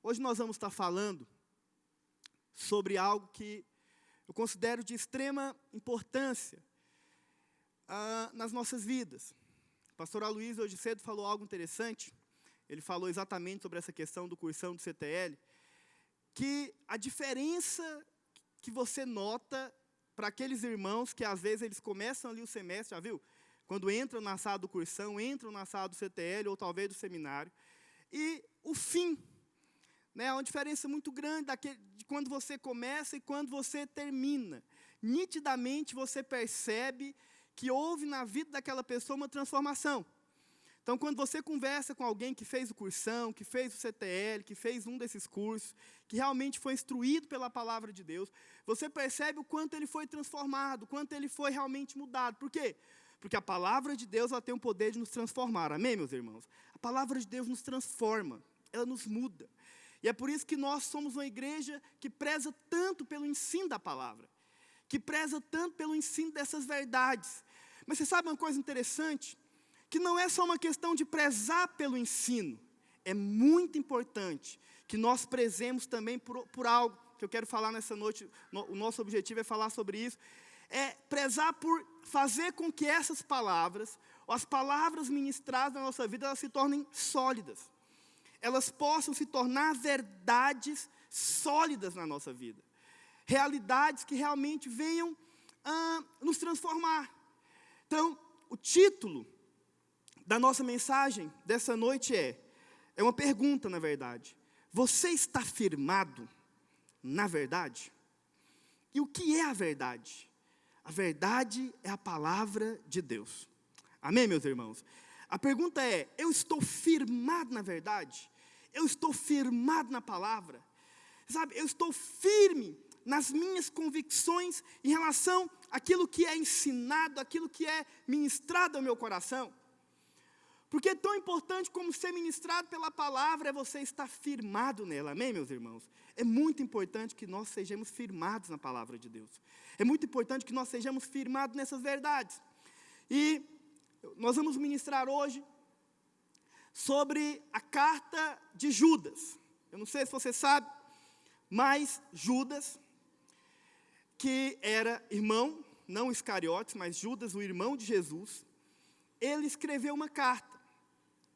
Hoje nós vamos estar falando sobre algo que eu considero de extrema importância nas nossas vidas. O pastor Aloysio hoje cedo falou algo interessante. Ele falou exatamente sobre essa questão do cursão do CTL, que a diferença que você nota para aqueles irmãos que às vezes eles começam ali o semestre, já viu? Quando entram na sala do cursão, entram na sala do CTL ou talvez do seminário, e o fim, né, é uma diferença muito grande de quando você começa e quando você termina. Nitidamente você percebe que houve na vida daquela pessoa uma transformação. Então, quando você conversa com alguém que fez o cursão, que fez o CTL, que fez um desses cursos, que realmente foi instruído pela palavra de Deus, você percebe o quanto ele foi transformado, o quanto ele foi realmente mudado. Por quê? Porque a palavra de Deus ela tem o poder de nos transformar. Amém, meus irmãos? A palavra de Deus nos transforma, ela nos muda. E é por isso que nós somos uma igreja que preza tanto pelo ensino da palavra, que preza tanto pelo ensino dessas verdades. Mas você sabe uma coisa interessante? Que não é só uma questão de prezar pelo ensino. É muito importante que nós prezemos também por algo que eu quero falar nessa noite. O nosso objetivo é falar sobre isso. É prezar por fazer com que essas palavras, ou as palavras ministradas na nossa vida, elas se tornem sólidas. Elas possam se tornar verdades sólidas na nossa vida. Realidades que realmente venham nos transformar. Então, o título da nossa mensagem dessa noite é uma pergunta, na verdade. Você está firmado na verdade? E o que é a verdade? A verdade é a palavra de Deus. Amém, meus irmãos? A pergunta é, eu estou firmado na verdade? Eu estou firmado na palavra? Sabe, eu estou firme nas minhas convicções em relação àquilo que é ensinado, àquilo que é ministrado ao meu coração? Porque é tão importante como ser ministrado pela palavra é você estar firmado nela. Amém, meus irmãos? É muito importante que nós sejamos firmados na palavra de Deus. É muito importante que nós sejamos firmados nessas verdades. E nós vamos ministrar hoje sobre a carta de Judas. Eu não sei se você sabe, mas Judas, que era irmão, não Iscariotes, mas Judas, o irmão de Jesus, ele escreveu uma carta.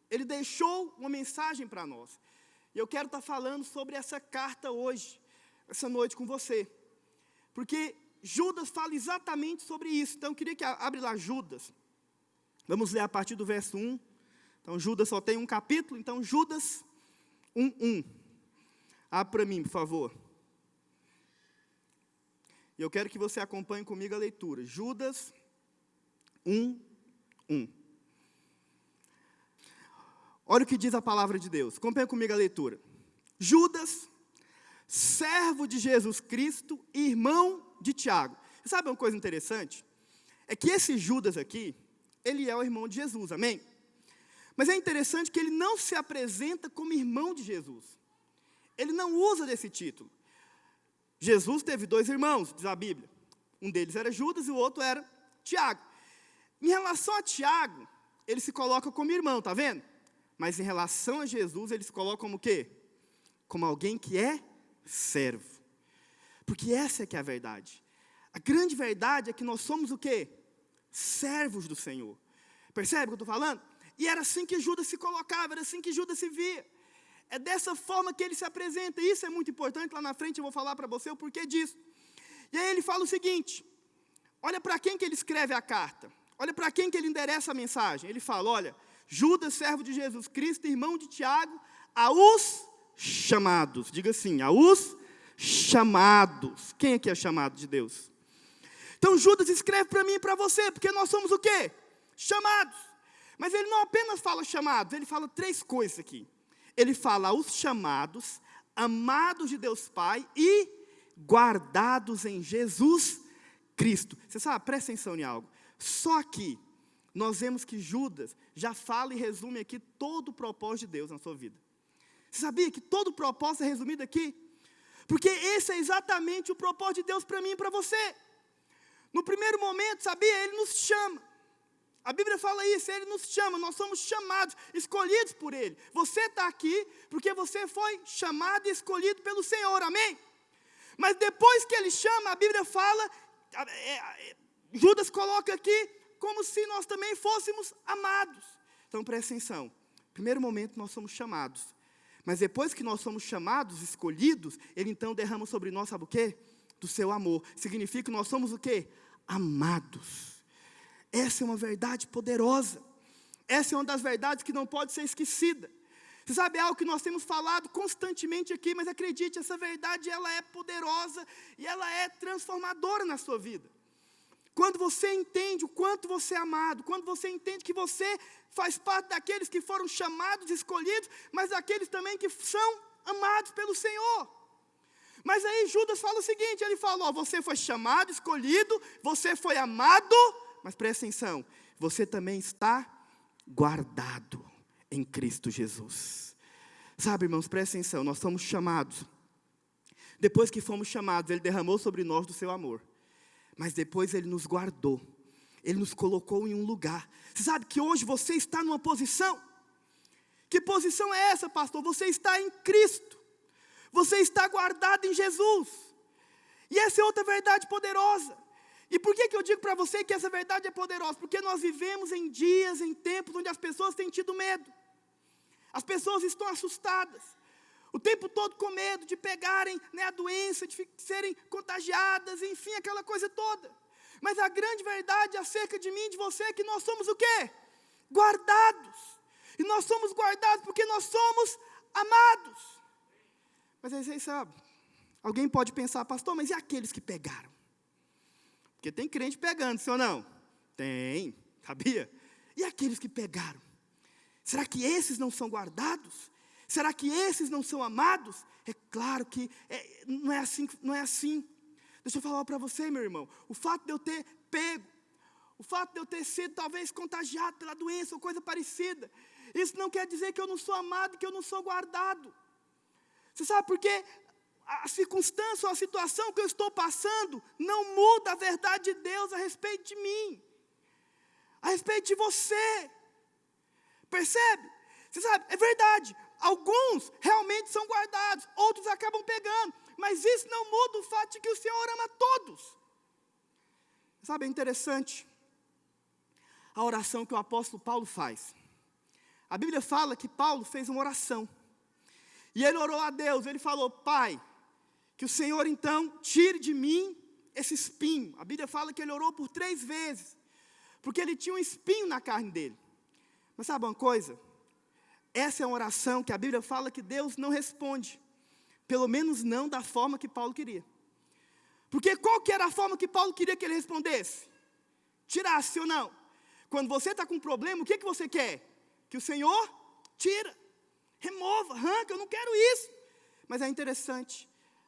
Ele deixou uma mensagem para nós. E eu quero estar falando sobre essa carta hoje, essa noite com você. Porque Judas fala exatamente sobre isso. Então eu queria que abre lá Judas. Vamos ler a partir do verso 1. Então Judas só tem um capítulo, então Judas 1:1. Abre para mim, por favor. E eu quero que você acompanhe comigo a leitura. Judas 1:1. Olha o que diz a palavra de Deus. Acompanhe comigo a leitura. Judas, servo de Jesus Cristo e irmão de Tiago. Sabe uma coisa interessante? É que esse Judas aqui, ele é o irmão de Jesus, amém? Mas é interessante que ele não se apresenta como irmão de Jesus. Ele não usa desse título. Jesus teve 2 irmãos, diz a Bíblia. Um deles era Judas e o outro era Tiago. Em relação a Tiago, ele se coloca como irmão, tá vendo? Mas em relação a Jesus, ele se coloca como o quê? Como alguém que é servo. Porque essa é que é a verdade. A grande verdade é que nós somos o quê? Servos do Senhor. Percebe o que eu estou falando? E era assim que Judas se colocava, era assim que Judas se via. É dessa forma que ele se apresenta. E isso é muito importante, lá na frente eu vou falar para você o porquê disso. E aí ele fala o seguinte, olha para quem que ele escreve a carta. Olha para quem que ele endereça a mensagem. Ele fala, olha, Judas, servo de Jesus Cristo, irmão de Tiago, aos chamados. Diga assim, aos chamados. Quem aqui é chamado de Deus? Então Judas escreve para mim e para você, porque nós somos o quê? Chamados. Mas ele não apenas fala chamados, ele fala 3 coisas aqui. Ele fala aos chamados, amados de Deus Pai e guardados em Jesus Cristo. Você sabe, presta atenção em algo. Só aqui, nós vemos que Judas já fala e resume aqui todo o propósito de Deus na sua vida. Você sabia que todo o propósito é resumido aqui? Porque esse é exatamente o propósito de Deus para mim e para você. No primeiro momento, sabia? Ele nos chama. A Bíblia fala isso, Ele nos chama, nós somos chamados, escolhidos por Ele. Você está aqui porque você foi chamado e escolhido pelo Senhor, amém? Mas depois que Ele chama, a Bíblia fala, Judas coloca aqui, como se nós também fôssemos amados. Então presta atenção, primeiro momento nós somos chamados, mas depois que nós somos chamados, escolhidos, Ele então derrama sobre nós, sabe o quê? Do seu amor, significa que nós somos o quê? Amados. Essa é uma verdade poderosa, essa é uma das verdades que não pode ser esquecida. Você sabe, é algo que nós temos falado constantemente aqui, mas acredite, essa verdade ela é poderosa e ela é transformadora na sua vida. Quando você entende o quanto você é amado, quando você entende que você faz parte daqueles que foram chamados, escolhidos, mas daqueles também que são amados pelo Senhor. Mas aí Judas fala o seguinte, ele fala, você foi chamado, escolhido, você foi amado, mas presta atenção, você também está guardado em Cristo Jesus. Sabe, irmãos, presta atenção, nós somos chamados. Depois que fomos chamados, Ele derramou sobre nós do seu amor. Mas depois Ele nos guardou. Ele nos colocou em um lugar. Você sabe que hoje você está numa posição? Que posição é essa, pastor? Você está em Cristo. Você está guardado em Jesus. E essa é outra verdade poderosa. E por que eu digo para você que essa verdade é poderosa? Porque nós vivemos em dias, em tempos onde as pessoas têm tido medo. As pessoas estão assustadas. O tempo todo com medo de pegarem, a doença, de serem contagiadas, enfim, aquela coisa toda. Mas a grande verdade acerca de mim e de você é que nós somos o quê? Guardados. E nós somos guardados porque nós somos amados. Mas aí vocês sabem, alguém pode pensar, pastor, mas e aqueles que pegaram? Porque tem crente pegando, sim ou não? Tem, sabia? E aqueles que pegaram? Será que esses não são guardados? Será que esses não são amados? É claro que não é assim. Deixa eu falar para você, meu irmão. O fato de eu ter pego, o fato de eu ter sido talvez contagiado pela doença ou coisa parecida, isso não quer dizer que eu não sou amado, que eu não sou guardado. Você sabe por quê? A circunstância ou a situação que eu estou passando não muda a verdade de Deus a respeito de mim, a respeito de você. Percebe? Você sabe, é verdade, alguns realmente são guardados, outros acabam pegando, mas isso não muda o fato de que o Senhor ama todos. Sabe, é interessante a oração que o apóstolo Paulo faz. A Bíblia fala que Paulo fez uma oração, e ele orou a Deus, ele falou, Pai, que o Senhor então tire de mim esse espinho. A Bíblia fala que ele orou por 3 vezes, porque ele tinha um espinho na carne dele. Mas sabe uma coisa? Essa é uma oração que a Bíblia fala que Deus não responde, pelo menos não da forma que Paulo queria. Porque qual que era a forma que Paulo queria que ele respondesse? Tirasse ou não? Quando você está com um problema, o que você quer? Que o Senhor tira, remova, arranca, eu não quero isso. Mas é interessante,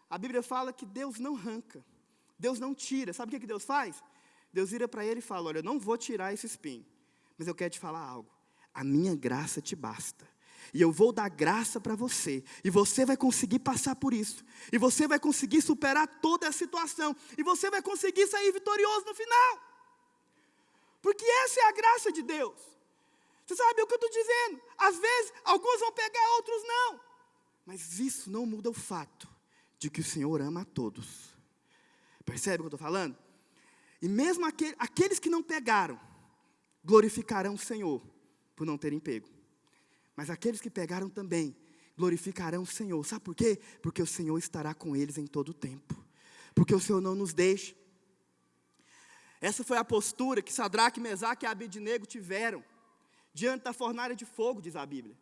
a Bíblia fala que Deus não arranca, Deus não tira. Sabe o que Deus faz? Deus vira para ele e fala, olha, eu não vou tirar esse espinho, mas eu quero te falar algo. A minha graça te basta. E eu vou dar graça para você. E você vai conseguir passar por isso. E você vai conseguir superar toda a situação. E você vai conseguir sair vitorioso no final. Porque essa é a graça de Deus. Você sabe o que eu estou dizendo? Às vezes, alguns vão pegar, outros não. Mas isso não muda o fato de que o Senhor ama a todos. Percebe o que eu estou falando? E mesmo aqueles que não pegaram, glorificarão o Senhor por não terem pego. Mas aqueles que pegaram também, glorificarão o Senhor. Sabe por quê? Porque o Senhor estará com eles em todo o tempo. Porque o Senhor não nos deixa. Essa foi a postura que Sadraque, Mesaque e Abednego tiveram diante da fornalha de fogo, diz a Bíblia.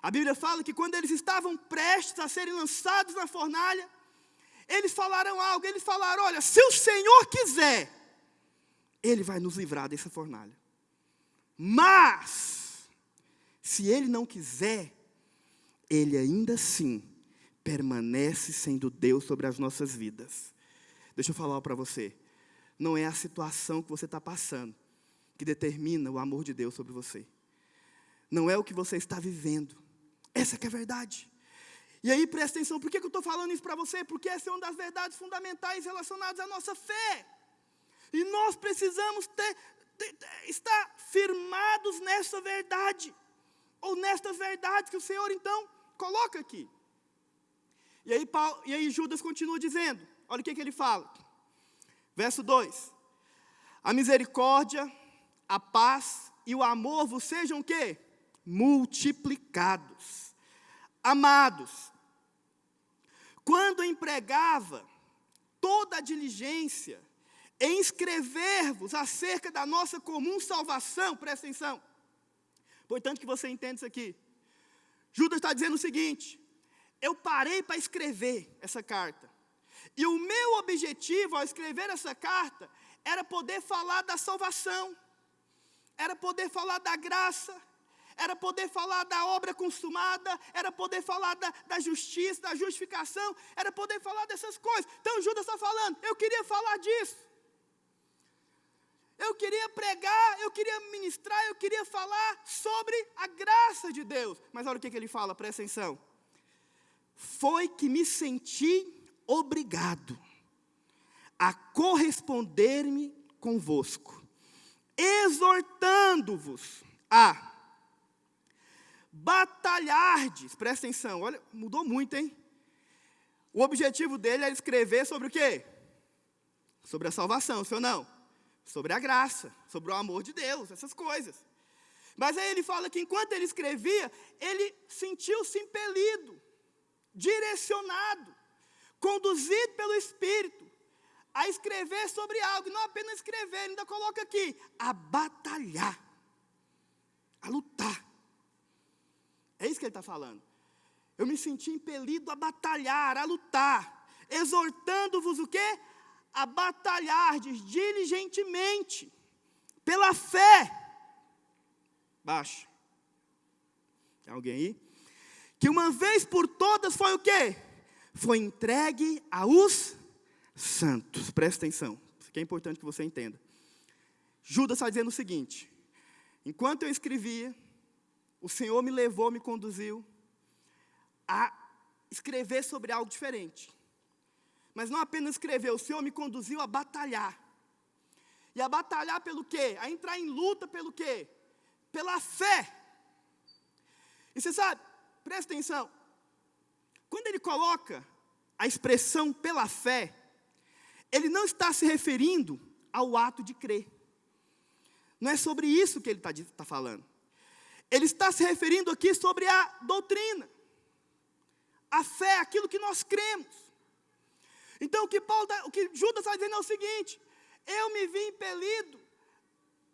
A Bíblia fala que quando eles estavam prestes a serem lançados na fornalha, eles falaram algo, eles falaram, olha, se o Senhor quiser, Ele vai nos livrar dessa fornalha. Mas, se Ele não quiser, Ele ainda assim permanece sendo Deus sobre as nossas vidas. Deixa eu falar para você, não é a situação que você está passando que determina o amor de Deus sobre você. Não é o que você está vivendo. Essa que é a verdade. E aí presta atenção, por que eu estou falando isso para você? Porque essa é uma das verdades fundamentais relacionadas à nossa fé. E nós precisamos estar firmados nessa verdade, ou nestas verdades que o Senhor, então, coloca aqui. E aí Judas continua dizendo, olha o que ele fala. Verso 2. A misericórdia, a paz e o amor vos sejam o quê? Multiplicados. Amados, quando empregava toda a diligência em escrever-vos acerca da nossa comum salvação, presta atenção. Portanto que você entenda isso aqui. Judas está dizendo o seguinte, eu parei para escrever essa carta. E o meu objetivo ao escrever essa carta era poder falar da salvação, era poder falar da graça, era poder falar da obra consumada, era poder falar da justiça, da justificação, era poder falar dessas coisas. Então Judas está falando, eu queria falar disso. Eu queria pregar, eu queria ministrar, eu queria falar sobre a graça de Deus. Mas olha o que ele fala, presta atenção. Foi que me senti obrigado a corresponder-me convosco, exortando-vos a batalhardes, presta atenção, olha, mudou muito, hein? O objetivo dele é escrever sobre o quê? Sobre a salvação, sim ou não? Sobre a graça, sobre o amor de Deus, essas coisas. Mas aí ele fala que enquanto ele escrevia, ele sentiu-se impelido, direcionado, conduzido pelo Espírito, a escrever sobre algo, e não apenas escrever, ele ainda coloca aqui, a batalhar, a lutar. É isso que ele está falando. Eu me senti impelido a batalhar, a lutar, exortando-vos o quê? A batalhardes diligentemente, pela fé. Baixa. Tem alguém aí? Que uma vez por todas foi o quê? Foi entregue aos santos. Presta atenção, isso aqui é importante que você entenda. Judas está dizendo o seguinte, enquanto eu escrevia, o Senhor me levou, me conduziu a escrever sobre algo diferente. Mas não apenas escrever, o Senhor me conduziu a batalhar. E a batalhar pelo quê? A entrar em luta pelo quê? Pela fé. E você sabe, presta atenção, quando ele coloca a expressão pela fé, ele não está se referindo ao ato de crer. Não é sobre isso que ele está falando. Ele está se referindo aqui sobre a doutrina. A fé, aquilo que nós cremos. Então o que Judas está dizendo é o seguinte, eu me vi impelido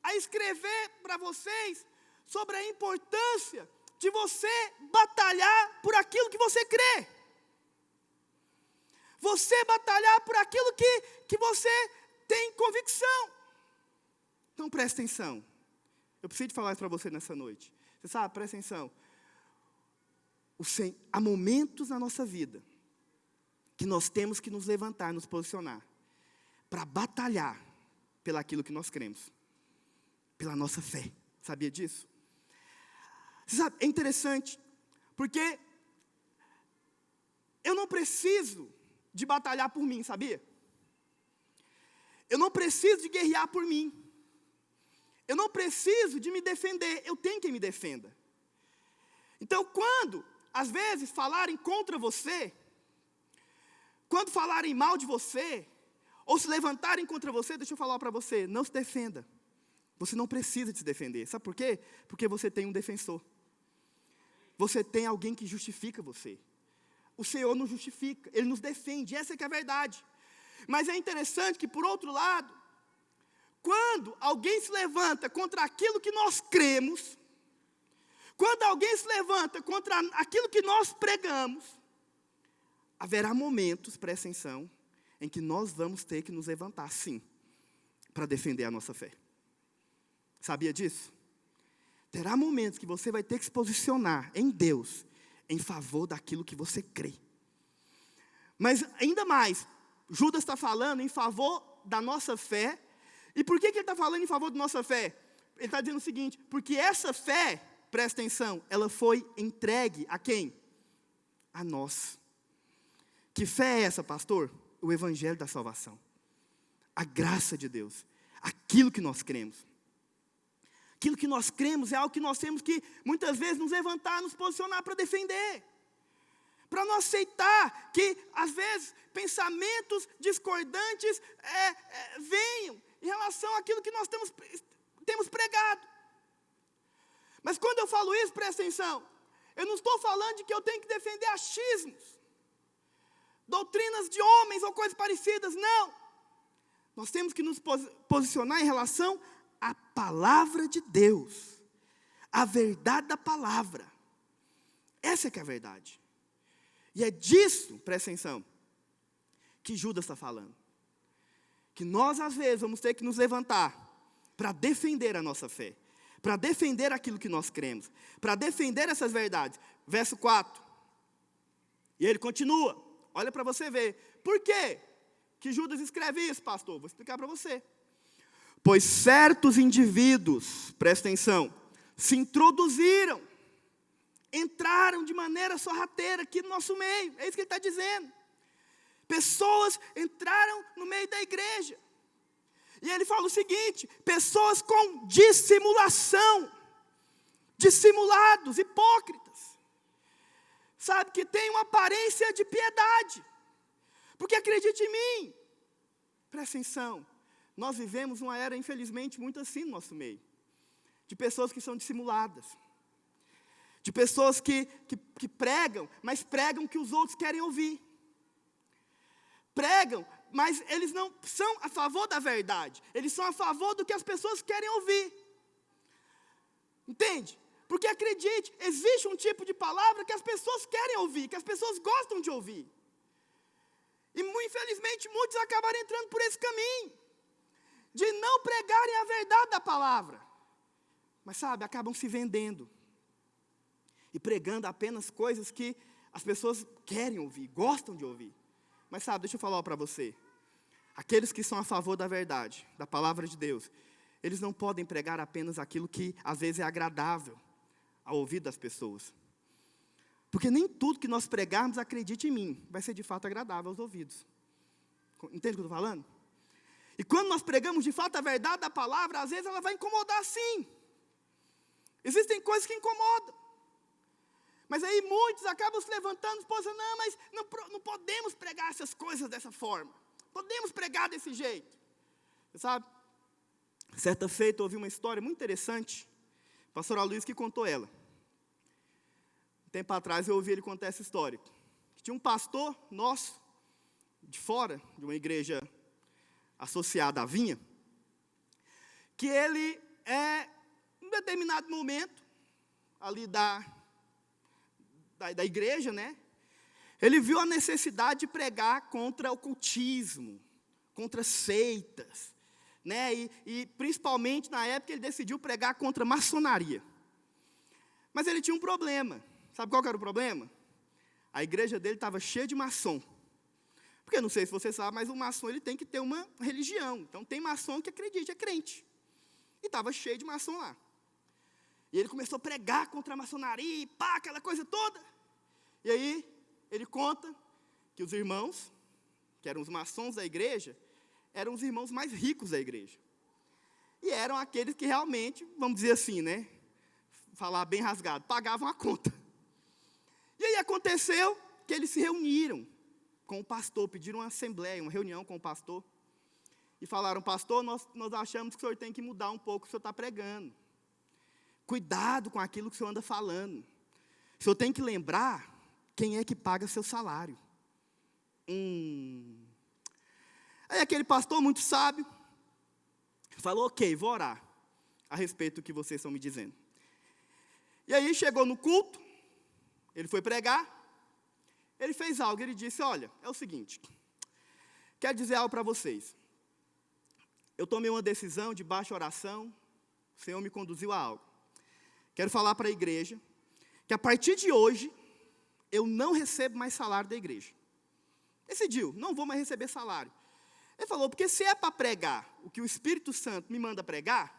a escrever para vocês sobre a importância de você batalhar por aquilo que você crê. Você batalhar por aquilo que você tem convicção. Então presta atenção. Eu preciso falar isso para você nessa noite. Você sabe, presta atenção. Há momentos na nossa vida que nós temos que nos levantar, nos posicionar para batalhar pelaquilo que nós cremos, pela nossa fé. Sabia disso? Você sabe, é interessante, porque eu não preciso de batalhar por mim, sabia? Eu não preciso de guerrear por mim. Eu não preciso de me defender, eu tenho quem me defenda. Então, quando, às vezes, falarem contra você, quando falarem mal de você, ou se levantarem contra você, deixa eu falar para você, não se defenda. Você não precisa de se defender. Sabe por quê? Porque você tem um defensor. Você tem alguém que justifica você. O Senhor nos justifica, Ele nos defende, essa é que é a verdade. Mas é interessante que, por outro lado, quando alguém se levanta contra aquilo que nós cremos, quando alguém se levanta contra aquilo que nós pregamos, haverá momentos, presta atenção, em que nós vamos ter que nos levantar, sim, para defender a nossa fé. Sabia disso? Terá momentos que você vai ter que se posicionar em Deus, em favor daquilo que você crê. Mas ainda mais, Judas está falando em favor da nossa fé. E por que ele está falando em favor da nossa fé? Ele está dizendo o seguinte, porque essa fé, presta atenção, ela foi entregue a quem? A nós. Que fé é essa, pastor? O evangelho da salvação. A graça de Deus. Aquilo que nós cremos. Aquilo que nós cremos é algo que nós temos que, muitas vezes, nos levantar, nos posicionar para defender. Para não aceitar que, às vezes, pensamentos discordantes venham em relação àquilo que nós temos pregado. Mas quando eu falo isso, presta atenção, eu não estou falando de que eu tenho que defender achismos, doutrinas de homens ou coisas parecidas, não. Nós temos que nos posicionar em relação à palavra de Deus, a verdade da palavra. Essa é que é a verdade. E é disso, presta atenção, que Judas está falando. Que nós, às vezes, vamos ter que nos levantar para defender a nossa fé, para defender aquilo que nós cremos, para defender essas verdades. Verso 4. E ele continua. Olha para você ver. Por quê que Judas escreve isso, pastor? Vou explicar para você. Pois certos indivíduos, presta atenção, se introduziram, entraram de maneira sorrateira aqui no nosso meio. É isso que ele está dizendo. Pessoas entraram no meio da igreja. E ele fala o seguinte: pessoas com dissimulação, dissimulados, hipócritas. Sabe, que tem uma aparência de piedade. Porque acredite em mim, presta atenção, nós vivemos uma era, infelizmente, muito assim no nosso meio. De pessoas que são dissimuladas. De pessoas que pregam, mas pregam o que os outros querem ouvir. Pregam, mas eles não são a favor da verdade. Eles são a favor do que as pessoas querem ouvir. Entende? Porque acredite, existe um tipo de palavra que as pessoas querem ouvir, que as pessoas gostam de ouvir. E infelizmente muitos acabaram entrando por esse caminho, de não pregarem a verdade da palavra. Mas sabe, acabam se vendendo. E pregando apenas coisas que as pessoas querem ouvir, gostam de ouvir. Mas sabe, deixa eu falar para você. Aqueles que são a favor da verdade, da palavra de Deus, eles não podem pregar apenas aquilo que às vezes é agradável ao ouvido das pessoas. Porque nem tudo que nós pregarmos, acredite em mim, vai ser de fato agradável aos ouvidos. Entende o que eu estou falando? E quando nós pregamos de fato a verdade da palavra, às vezes ela vai incomodar sim. Existem coisas que incomodam. Mas aí muitos acabam se levantando, posicionando, não, mas não podemos pregar essas coisas dessa forma. Podemos pregar desse jeito. Você sabe? Certa feita eu ouvi uma história muito interessante. O pastor Luiz que contou ela. Um tempo atrás eu ouvi ele contar essa história. Tinha um pastor nosso, de fora, de uma igreja associada à Vinha, que ele, em determinado momento, ali da igreja, né? Ele viu a necessidade de pregar contra o ocultismo, contra seitas, né? E principalmente na época ele decidiu pregar contra a maçonaria. Mas ele tinha um problema. Sabe qual que era o problema? A igreja dele estava cheia de maçom. Porque não sei se você sabe, mas o maçom ele tem que ter uma religião. Então tem maçom que acredita, é crente. E estava cheio de maçom lá. E ele começou a pregar contra a maçonaria, e pá, aquela coisa toda. E aí, ele conta que os irmãos, que eram os maçons da igreja, eram os irmãos mais ricos da igreja. E eram aqueles que realmente, vamos dizer assim, né, falar bem rasgado, pagavam a conta. E aí aconteceu que eles se reuniram com o pastor, pediram uma assembleia, uma reunião com o pastor. E falaram: pastor, nós achamos que o senhor tem que mudar um pouco o que o senhor está pregando. Cuidado com aquilo que o senhor anda falando. O senhor tem que lembrar quem é que paga seu salário. Aí aquele pastor muito sábio falou: ok, vou orar a respeito do que vocês estão me dizendo. E aí chegou no culto, ele foi pregar, ele fez algo, ele disse: olha, é o seguinte, quero dizer algo para vocês. Eu tomei uma decisão de baixa oração, o Senhor me conduziu a algo. Quero falar para a igreja que a partir de hoje, eu não recebo mais salário da igreja. Decidiu, não vou mais receber salário. Ele falou: porque se é para pregar o que o Espírito Santo me manda pregar,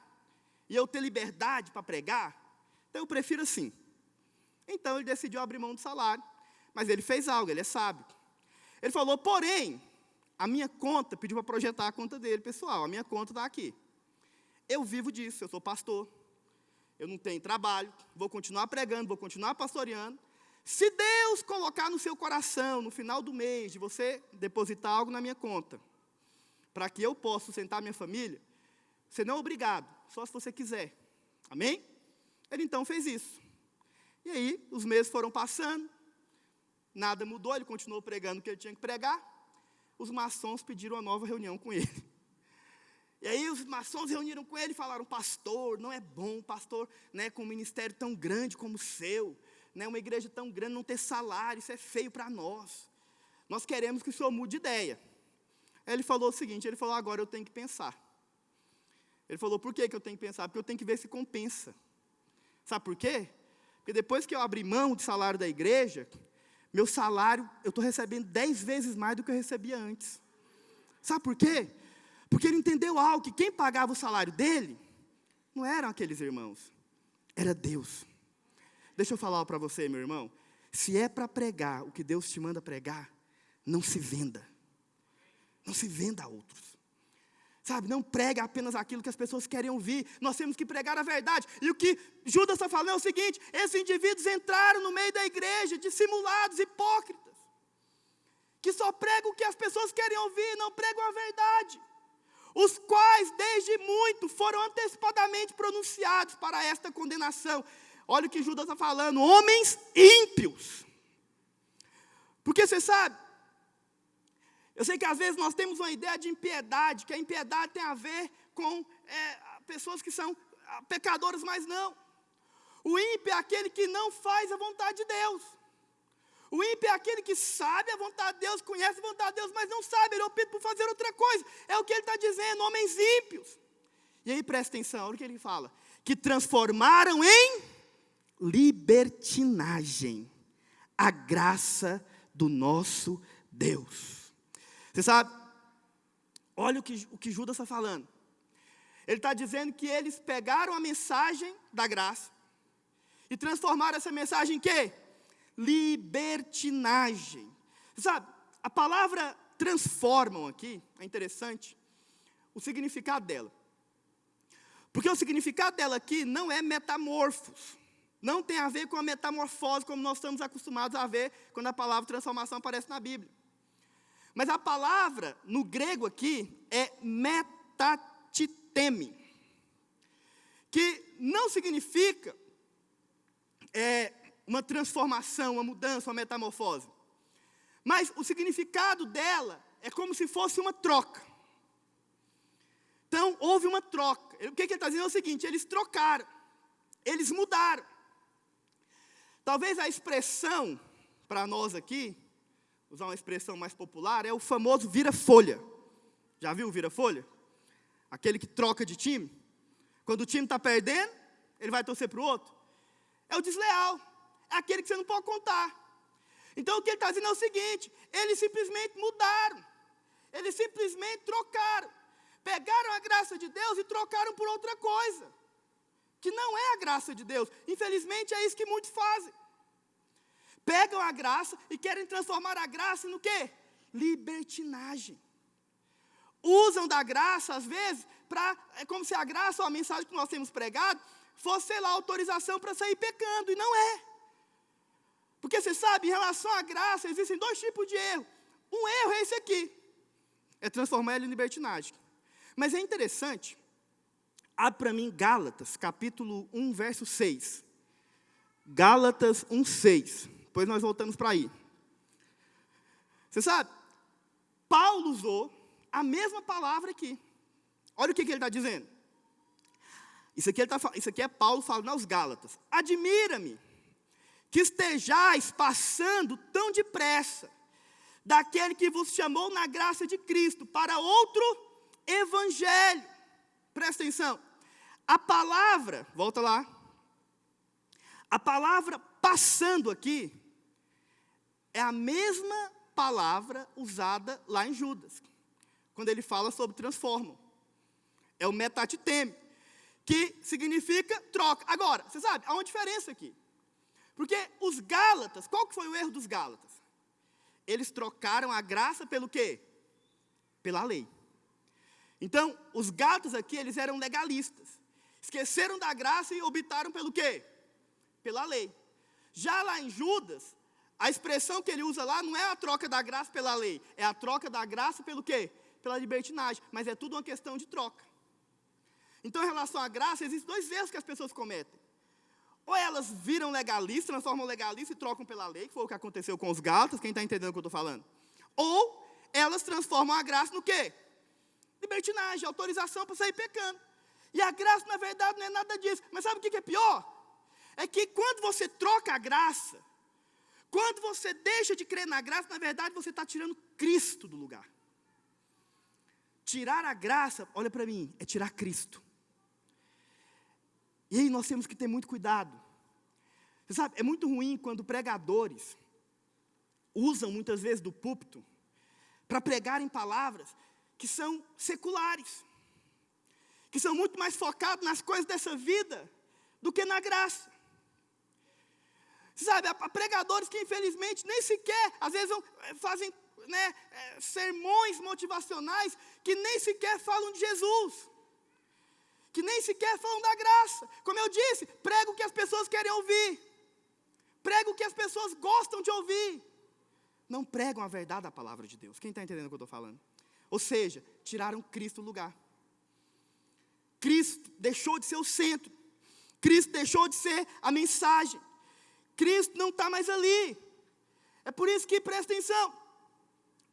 e eu ter liberdade para pregar, então eu prefiro assim. Então ele decidiu abrir mão do salário, mas ele fez algo, ele é sábio. Ele falou: porém, a minha conta, pediu para projetar a conta dele, pessoal, a minha conta está aqui. Eu vivo disso, eu sou pastor. eu não tenho trabalho, vou continuar pregando, vou continuar pastoreando. Se Deus colocar no seu coração, no final do mês, de você depositar algo na minha conta, para que eu possa sustentar minha família, você não é obrigado, só se você quiser. Amém? Ele então fez isso. E aí, os meses foram passando, nada mudou, ele continuou pregando o que ele tinha que pregar. Os maçons pediram uma nova reunião com ele. E aí os maçons reuniram com ele e falaram: pastor, não é bom, pastor, né, com um ministério tão grande como o seu, né, uma igreja tão grande, não ter salário, isso é feio para nós. Nós queremos que o senhor mude de ideia. Aí ele falou o seguinte, ele falou: agora eu tenho que pensar. Ele falou: por que eu tenho que pensar? Porque eu tenho que ver se compensa. Sabe por quê? Porque depois que eu abri mão do salário da igreja, meu salário, eu estou recebendo 10 vezes mais do que eu recebia antes. Sabe por quê? Porque ele entendeu algo, que quem pagava o salário dele, não eram aqueles irmãos, era Deus. Deixa eu falar para você, meu irmão, se é para pregar o que Deus te manda pregar, não se venda. Não se venda a outros. Sabe, não prega apenas aquilo que as pessoas querem ouvir. Nós temos que pregar a verdade. E o que Judas está falando é o seguinte: esses indivíduos entraram no meio da igreja, dissimulados, hipócritas, que só pregam o que as pessoas querem ouvir, não pregam a verdade. Os quais, desde muito, foram antecipadamente pronunciados para esta condenação. Olha o que Judas está falando: homens ímpios. Porque você sabe, eu sei que às vezes nós temos uma ideia de impiedade, que a impiedade tem a ver com pessoas que são pecadores, mas não. O ímpio é aquele que não faz a vontade de Deus. O ímpio é aquele que sabe a vontade de Deus, conhece a vontade de Deus, mas não sabe, ele opta por fazer outra coisa. É o que ele está dizendo, homens ímpios. E aí presta atenção, olha o que ele fala: que transformaram em libertinagem a graça do nosso Deus. Você sabe, olha o que Judas está falando. Ele está dizendo que eles pegaram a mensagem da graça e transformaram essa mensagem em quê? Libertinagem. Você sabe, a palavra transformam aqui, é interessante, o significado dela. Porque o significado dela aqui não é metamorfos. Não tem a ver com a metamorfose, como nós estamos acostumados a ver quando a palavra transformação aparece na Bíblia. Mas a palavra, no grego aqui, é metatiteme, que não significa uma transformação, uma mudança, uma metamorfose. Mas o significado dela é como se fosse uma troca. Então, houve uma troca. O que ele está dizendo é o seguinte: eles trocaram, eles mudaram. Talvez a expressão, para nós aqui, usar uma expressão mais popular, é o famoso vira-folha. Já viu o vira-folha? Aquele que troca de time. Quando o time está perdendo, ele vai torcer para o outro. É o desleal. É aquele que você não pode contar. Então o que ele está dizendo é o seguinte: eles simplesmente mudaram. Eles simplesmente trocaram. Pegaram a graça de Deus e trocaram por outra coisa, que não é a graça de Deus. Infelizmente é isso que muitos fazem. Pegam a graça e querem transformar a graça no quê? Libertinagem. Usam da graça, às vezes, é como se a graça, ou a mensagem que nós temos pregado, fosse, sei lá, autorização para sair pecando, e não é. Porque você sabe, em relação à graça, existem 2 tipos de erro. Um erro é esse aqui, é transformar ele em libertinagem. Mas é interessante, abre para mim Gálatas, capítulo 1, verso 6. Gálatas 1, 6. Depois nós voltamos para aí. Você sabe, Paulo usou a mesma palavra aqui. Olha o que ele está dizendo. Isso aqui é Paulo falando aos Gálatas. Admira-me que estejais passando tão depressa daquele que vos chamou na graça de Cristo para outro evangelho. Presta atenção. A palavra, volta lá. A palavra passando aqui é a mesma palavra usada lá em Judas, quando ele fala sobre transformam. É o metatiteme, que significa troca. Agora, você sabe, há uma diferença aqui. Porque os Gálatas, qual que foi o erro dos Gálatas? Eles trocaram a graça pelo quê? Pela lei. Então, os Gálatas aqui, eles eram legalistas. Esqueceram da graça e optaram pelo quê? Pela lei. Já lá em Judas, a expressão que ele usa lá não é a troca da graça pela lei, é a troca da graça pelo quê? Pela libertinagem, mas é tudo uma questão de troca. Então, em relação à graça, existem dois erros que as pessoas cometem. Ou elas viram legalistas, transformam legalista e trocam pela lei, que foi o que aconteceu com os Gálatas, quem está entendendo o que eu estou falando? Ou elas transformam a graça no quê? Libertinagem, autorização para sair pecando. E a graça, na verdade, não é nada disso. Mas sabe o que é pior? É que quando você troca a graça, quando você deixa de crer na graça, na verdade, você está tirando Cristo do lugar. Tirar a graça, olha para mim, é tirar Cristo. E aí nós temos que ter muito cuidado. Você sabe, é muito ruim quando pregadores usam muitas vezes do púlpito para pregarem palavras que são seculares, que são muito mais focados nas coisas dessa vida do que na graça. Você sabe, há pregadores que infelizmente nem sequer, às vezes fazem sermões motivacionais que nem sequer falam de Jesus, que nem sequer falam da graça. Como eu disse, prego o que as pessoas querem ouvir, prego o que as pessoas gostam de ouvir, não pregam a verdade da palavra de Deus. Quem está entendendo o que eu estou falando? Ou seja, tiraram Cristo do lugar. Cristo deixou de ser o centro, Cristo deixou de ser a mensagem, Cristo não está mais ali. É por isso que, presta atenção,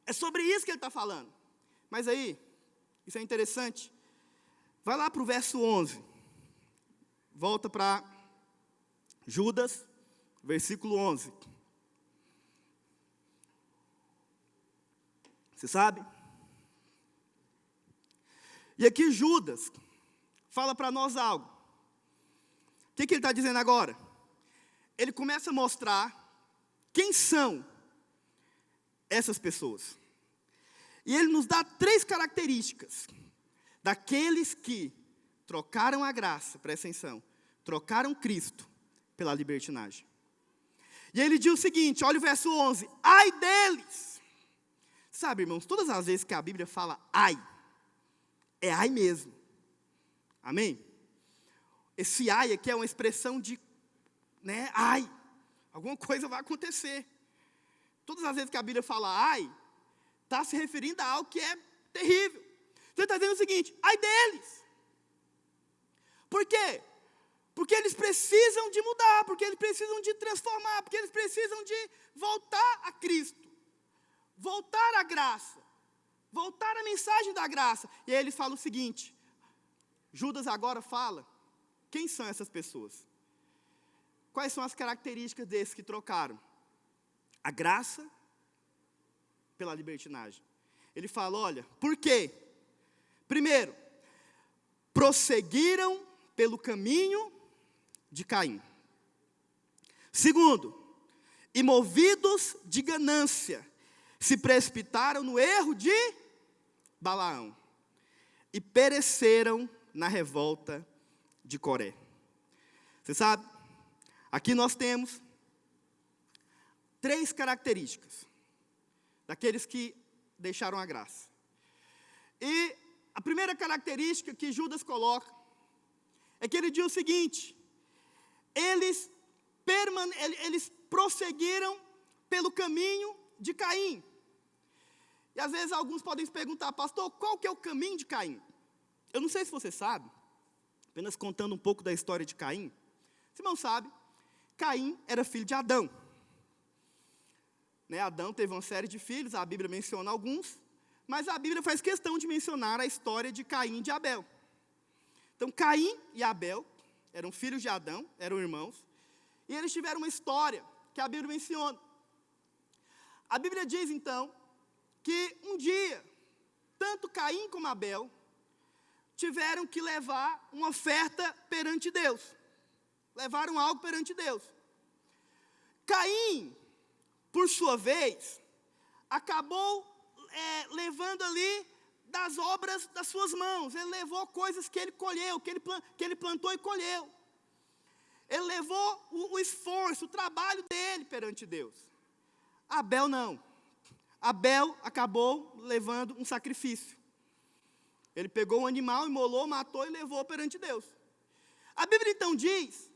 é sobre isso que ele está falando. Mas aí, isso é interessante. Vai lá para o verso 11. Volta para Judas, versículo 11. Você sabe? E aqui Judas fala para nós algo. O que ele está dizendo agora? Ele começa a mostrar quem são essas pessoas. E ele nos dá 3 características daqueles que trocaram a graça, presta atenção, trocaram Cristo pela libertinagem. E ele diz o seguinte, olha o verso 11, ai deles. Sabe, irmãos, todas as vezes que a Bíblia fala ai, é ai mesmo. Amém? Esse ai aqui é uma expressão de, ai, alguma coisa vai acontecer. Todas as vezes que a Bíblia fala ai, está se referindo a algo que é terrível. Então ele está dizendo o seguinte, ai deles. Por quê? Porque eles precisam de mudar, porque eles precisam de transformar, porque eles precisam de voltar a Cristo, voltar à graça, voltar à mensagem da graça. E aí ele fala o seguinte, Judas agora fala, quem são essas pessoas? Quais são as características desses que trocaram a graça pela libertinagem? Ele fala, olha, por quê? Primeiro, prosseguiram pelo caminho de Caim. Segundo, e movidos de ganância, se precipitaram no erro de Balaão e pereceram na revolta de Coré. Você sabe, aqui nós temos 3 características daqueles que deixaram a graça. E a primeira característica que Judas coloca é que ele diz o seguinte, eles prosseguiram pelo caminho de Caim. E às vezes alguns podem se perguntar, pastor, qual que é o caminho de Caim? Eu não sei se você sabe, apenas contando um pouco da história de Caim. Se não sabe, Caim era filho de Adão. Adão teve uma série de filhos, a Bíblia menciona alguns, mas a Bíblia faz questão de mencionar a história de Caim e de Abel. Então, Caim e Abel eram filhos de Adão, eram irmãos, e eles tiveram uma história que a Bíblia menciona. A Bíblia diz, então, que um dia, tanto Caim como Abel tiveram que levar uma oferta perante Deus. Levaram algo perante Deus. Caim, por sua vez, acabou levando ali das obras das suas mãos. Ele levou coisas que ele colheu, que ele plantou e colheu. Ele levou o esforço, o trabalho dele perante Deus. Abel não. Abel acabou levando um sacrifício. Ele pegou um animal, imolou, matou e levou perante Deus. A Bíblia então diz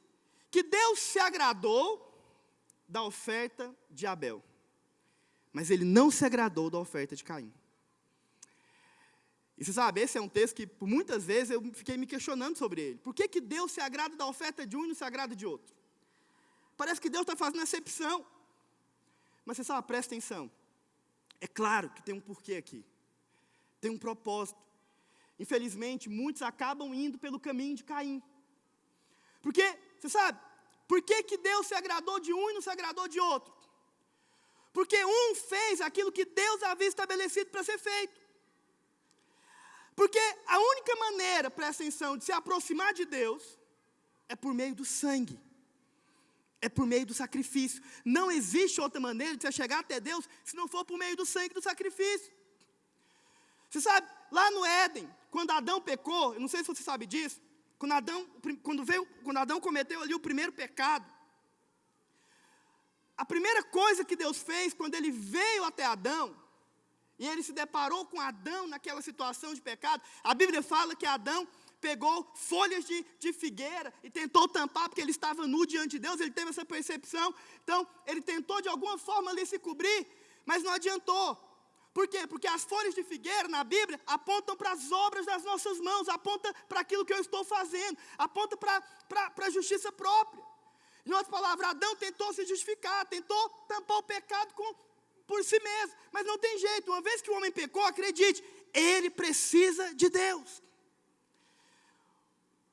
que Deus se agradou da oferta de Abel, mas Ele não se agradou da oferta de Caim. E você sabe, esse é um texto que por muitas vezes eu fiquei me questionando sobre ele. Por que Deus se agrada da oferta de um e não se agrada de outro? Parece que Deus está fazendo exceção. Mas você sabe, presta atenção. É claro que tem um porquê aqui. Tem um propósito. Infelizmente, muitos acabam indo pelo caminho de Caim. Porque, você sabe, por que Deus se agradou de um e não se agradou de outro? Porque um fez aquilo que Deus havia estabelecido para ser feito. Porque a única maneira, presta atenção, de se aproximar de Deus é por meio do sangue. É por meio do sacrifício. Não existe outra maneira de você chegar até Deus se não for por meio do sangue do sacrifício. Você sabe, lá no Éden, quando Adão pecou, eu não sei se você sabe disso, quando Adão cometeu ali o primeiro pecado, a primeira coisa que Deus fez quando Ele veio até Adão, e Ele se deparou com Adão naquela situação de pecado, a Bíblia fala que Adão pegou folhas de figueira e tentou tampar, porque ele estava nu diante de Deus, ele teve essa percepção, então ele tentou de alguma forma ali se cobrir, mas não adiantou. Por quê? Porque as folhas de figueira na Bíblia apontam para as obras das nossas mãos, aponta para aquilo que eu estou fazendo, aponta para a justiça própria. Em outras palavras, Adão tentou se justificar, tentou tampar o pecado por si mesmo, mas não tem jeito. Uma vez que o homem pecou, acredite, ele precisa de Deus.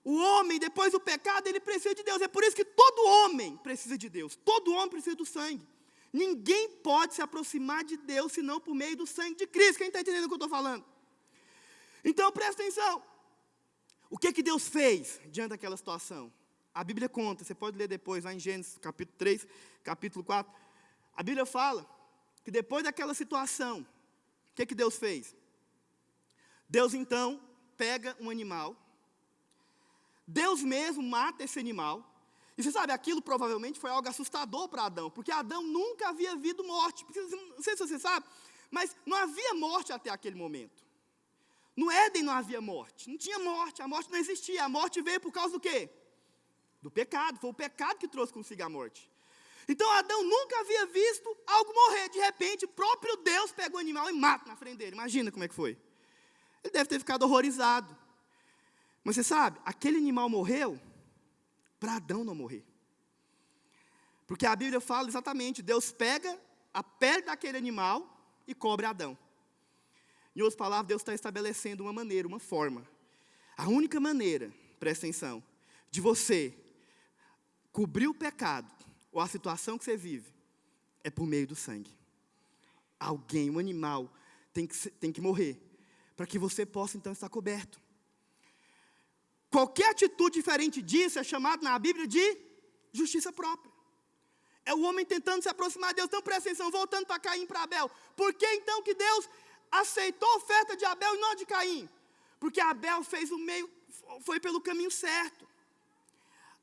O homem, depois do pecado, ele precisa de Deus. É por isso que todo homem precisa de Deus, todo homem precisa do sangue. Ninguém pode se aproximar de Deus senão por meio do sangue de Cristo. Quem está entendendo o que eu estou falando? Então presta atenção. O que Deus fez diante daquela situação? A Bíblia conta, você pode ler depois, lá em Gênesis capítulo 3, capítulo 4. A Bíblia fala que depois daquela situação, o que Deus fez? Deus então pega um animal, Deus mesmo mata esse animal. E você sabe, aquilo provavelmente foi algo assustador para Adão, porque Adão nunca havia visto morte. Porque, não sei se você sabe, mas não havia morte até aquele momento. No Éden não havia morte, não tinha morte, a morte não existia. A morte veio por causa do quê? Do pecado, foi o pecado que trouxe consigo a morte. Então Adão nunca havia visto algo morrer. De repente, o próprio Deus pega o animal e mata na frente dele. Imagina como é que foi. Ele deve ter ficado horrorizado. Mas você sabe, aquele animal morreu para Adão não morrer. Porque a Bíblia fala exatamente, Deus pega a pele daquele animal e cobre Adão. Em outras palavras, Deus está estabelecendo uma maneira, uma forma. A única maneira, presta atenção, de você cobrir o pecado, ou a situação que você vive, é por meio do sangue. Alguém, um animal, tem que morrer, para que você possa então estar coberto. Qualquer atitude diferente disso é chamado na Bíblia de justiça própria. É o homem tentando se aproximar de Deus. Então presta atenção, voltando para Caim e para Abel. Por que então que Deus aceitou a oferta de Abel e não de Caim? Porque Abel fez foi pelo caminho certo.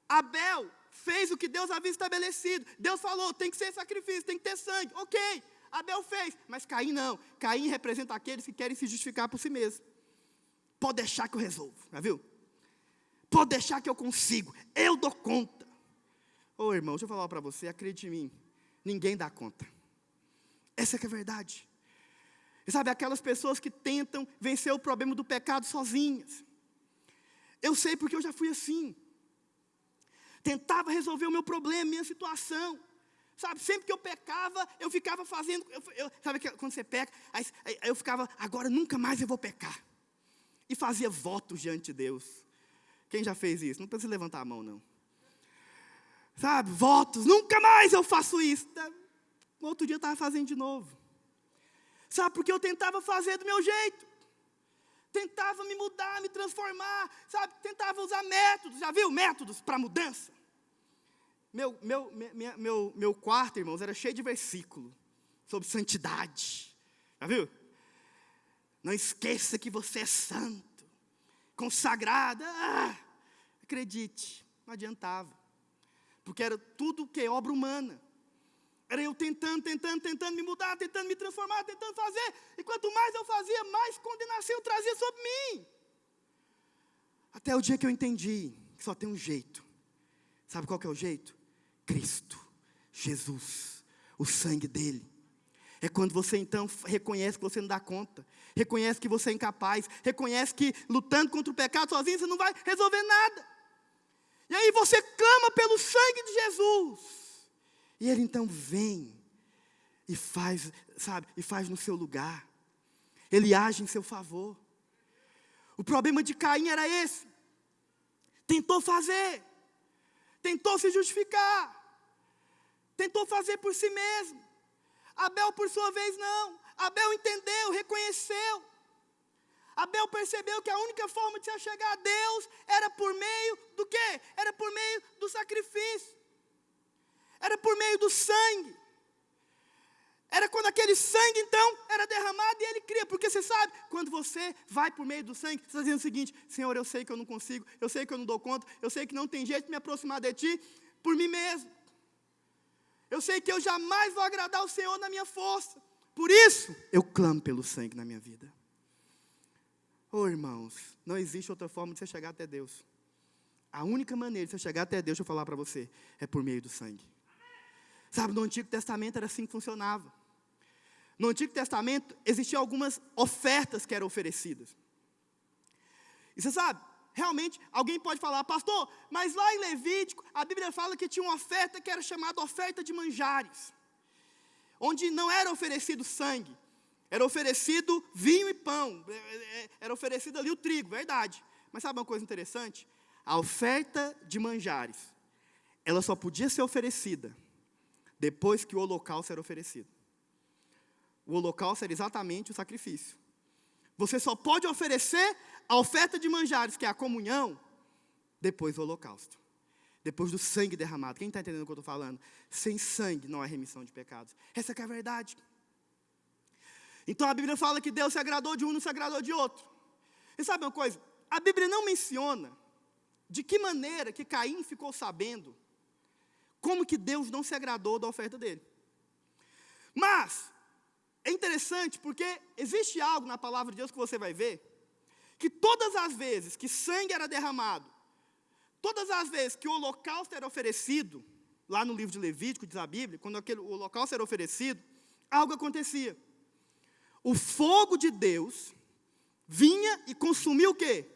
Abel fez o que Deus havia estabelecido. Deus falou, tem que ser sacrifício, tem que ter sangue. Ok, Abel fez, mas Caim não. Caim representa aqueles que querem se justificar por si mesmo. Pode deixar que eu resolvo, já viu? Pode deixar que eu consigo, eu dou conta. Ô irmão, deixa eu falar para você, acredite em mim, ninguém dá conta. Essa que é a verdade. E sabe, aquelas pessoas que tentam vencer o problema do pecado sozinhas. Eu sei porque eu já fui assim. Tentava resolver o meu problema, minha situação. Sabe, sempre que eu pecava, eu ficava fazendo, sabe quando você peca, aí eu ficava, agora nunca mais eu vou pecar. E fazia votos diante de Deus. Quem já fez isso? Não precisa levantar a mão, não. Sabe, votos, nunca mais eu faço isso. No outro dia eu estava fazendo de novo. Sabe, porque eu tentava fazer do meu jeito. Tentava me mudar, me transformar. Sabe, tentava usar métodos. Já viu métodos para mudança? Meu quarto, irmãos, era cheio de versículo sobre santidade. Já viu? Não esqueça que você é santo. Consagrada, acredite, não adiantava, porque era tudo que é obra humana, era eu tentando me mudar, tentando me transformar, tentando fazer, e quanto mais eu fazia, mais condenação eu trazia sobre mim, até o dia que eu entendi, que só tem um jeito. Sabe qual que é o jeito? Cristo, Jesus, o sangue dele. É quando você então reconhece que você não dá conta, reconhece que você é incapaz, reconhece que lutando contra o pecado sozinho você não vai resolver nada. E aí você clama pelo sangue de Jesus. E ele então vem e faz, sabe, e faz no seu lugar. Ele age em seu favor. O problema de Caim era esse. Tentou fazer, tentou se justificar, tentou fazer por si mesmo. Abel, por sua vez, não. Abel entendeu, reconheceu. Abel percebeu que a única forma de se achegar a Deus era por meio do quê? Era por meio do sacrifício. Era por meio do sangue. Era quando aquele sangue, então, era derramado e ele cria. Porque você sabe, quando você vai por meio do sangue, você está dizendo o seguinte: Senhor, eu sei que eu não consigo, eu sei que eu não dou conta, eu sei que não tem jeito de me aproximar de Ti por mim mesmo. Eu sei que eu jamais vou agradar o Senhor na minha força. Por isso, eu clamo pelo sangue na minha vida. Oh, irmãos, não existe outra forma de você chegar até Deus. A única maneira de você chegar até Deus, deixa eu falar para você, é por meio do sangue. Sabe, no Antigo Testamento era assim que funcionava. No Antigo Testamento, existiam algumas ofertas que eram oferecidas. E você sabe, realmente, alguém pode falar: pastor, mas lá em Levítico, a Bíblia fala que tinha uma oferta que era chamada oferta de manjares, onde não era oferecido sangue, era oferecido vinho e pão, era oferecido ali o trigo, verdade. Mas sabe uma coisa interessante? A oferta de manjares, ela só podia ser oferecida depois que o holocausto era oferecido. O holocausto era exatamente o sacrifício. Você só pode oferecer a oferta de manjares, que é a comunhão, depois do holocausto. Depois do sangue derramado. Quem está entendendo o que eu estou falando? Sem sangue não há remissão de pecados. Essa que é a verdade. Então a Bíblia fala que Deus se agradou de um, não se agradou de outro. E sabe uma coisa? A Bíblia não menciona de que maneira que Caim ficou sabendo como que Deus não se agradou da oferta dele. Mas é interessante porque existe algo na palavra de Deus que você vai ver, que todas as vezes que sangue era derramado, todas as vezes que o holocausto era oferecido, lá no livro de Levítico, diz a Bíblia, quando o holocausto era oferecido, algo acontecia. O fogo de Deus vinha e consumia o quê?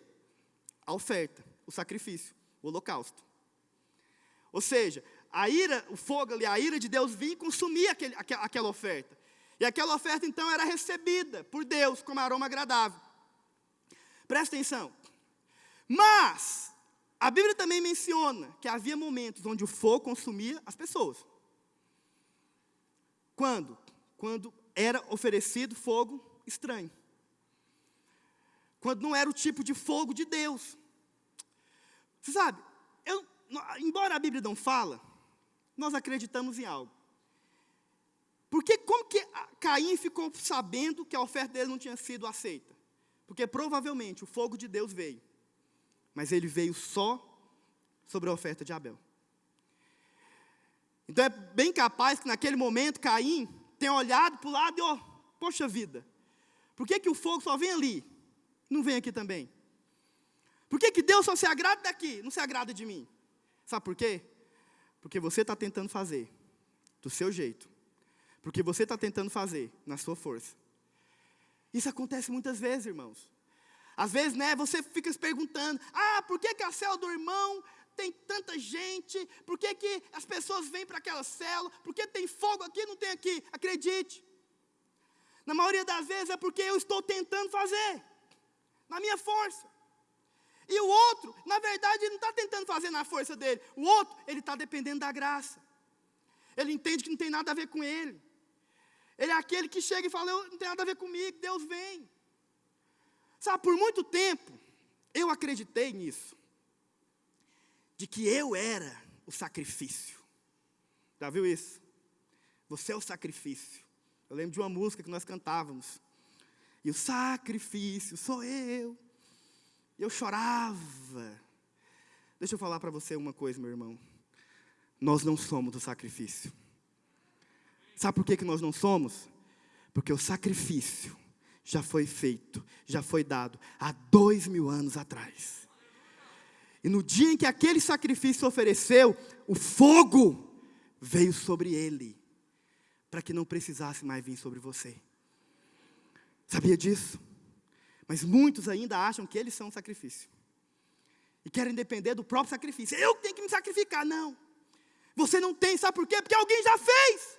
A oferta, o sacrifício, o holocausto. Ou seja, a ira, o fogo ali, a ira de Deus vinha e consumia aquela oferta. E aquela oferta então era recebida por Deus como aroma agradável. Presta atenção. Mas a Bíblia também menciona que havia momentos onde o fogo consumia as pessoas. Quando? Quando era oferecido fogo estranho. Quando não era o tipo de fogo de Deus. Você sabe, embora a Bíblia não fala, nós acreditamos em algo. Porque como que Caim ficou sabendo que a oferta dele não tinha sido aceita? Porque provavelmente o fogo de Deus veio, mas ele veio só sobre a oferta de Abel. Então é bem capaz que naquele momento Caim tenha olhado para o lado e poxa vida, por que o fogo só vem ali, não vem aqui também? Por que Deus só se agrada daqui, não se agrada de mim? Sabe por quê? Porque você está tentando fazer do seu jeito. Porque você está tentando fazer na sua força. Isso acontece muitas vezes, irmãos. Às vezes, você fica se perguntando: por que a célula do irmão tem tanta gente? Por que as pessoas vêm para aquela célula? Por que tem fogo aqui e não tem aqui? Acredite. Na maioria das vezes é porque eu estou tentando fazer na minha força. E o outro, na verdade, ele não está tentando fazer na força dele. O outro, ele está dependendo da graça. Ele entende que não tem nada a ver com ele. Ele é aquele que chega e fala: não tem nada a ver comigo, Deus vem. Sabe, por muito tempo, eu acreditei nisso. De que eu era o sacrifício. Já viu isso? Você é o sacrifício. Eu lembro de uma música que nós cantávamos. E o sacrifício sou eu. E eu chorava. Deixa eu falar para você uma coisa, meu irmão. Nós não somos o sacrifício. Sabe por que nós não somos? Porque o sacrifício já foi feito, já foi dado há 2000 anos atrás. E no dia em que aquele sacrifício se ofereceu, o fogo veio sobre ele, para que não precisasse mais vir sobre você. Sabia disso? Mas muitos ainda acham que eles são um sacrifício. E querem depender do próprio sacrifício. Eu tenho que me sacrificar. Não. Você não tem, sabe por quê? Porque alguém já fez.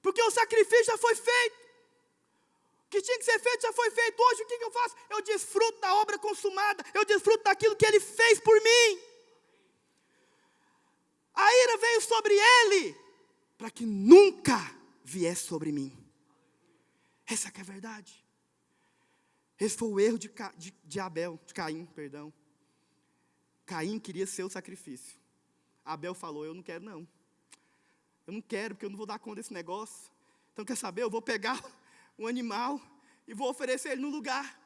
Porque o sacrifício já foi feito. O que tinha que ser feito já foi feito. Hoje o que eu faço? Eu desfruto da obra consumada. Eu desfruto daquilo que ele fez por mim. A ira veio sobre ele, para que nunca viesse sobre mim. Essa que é a verdade. Esse foi o erro de Caim, perdão. Caim queria ser o sacrifício. Abel falou, eu não quero não. Eu não quero, porque eu não vou dar conta desse negócio. Então quer saber, eu vou pegar um animal e vou oferecer ele no lugar.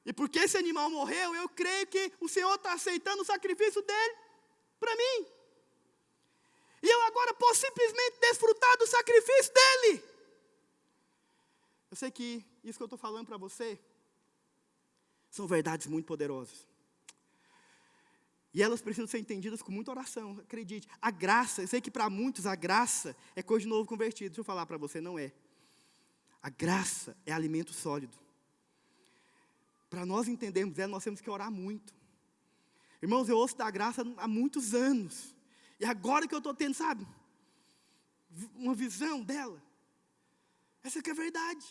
E porque esse animal morreu, eu creio que o Senhor está aceitando o sacrifício dele para mim. E eu agora posso simplesmente desfrutar do sacrifício dele. Eu sei que isso que eu estou falando para você são verdades muito poderosas. E elas precisam ser entendidas com muita oração, acredite. A graça, eu sei que para muitos a graça é coisa de novo convertido. Deixa eu falar para você, não é. A graça é alimento sólido. Para nós entendermos ela, nós temos que orar muito. Irmãos, eu ouço da graça há muitos anos. E agora que eu estou tendo, sabe, uma visão dela. Essa que é a verdade.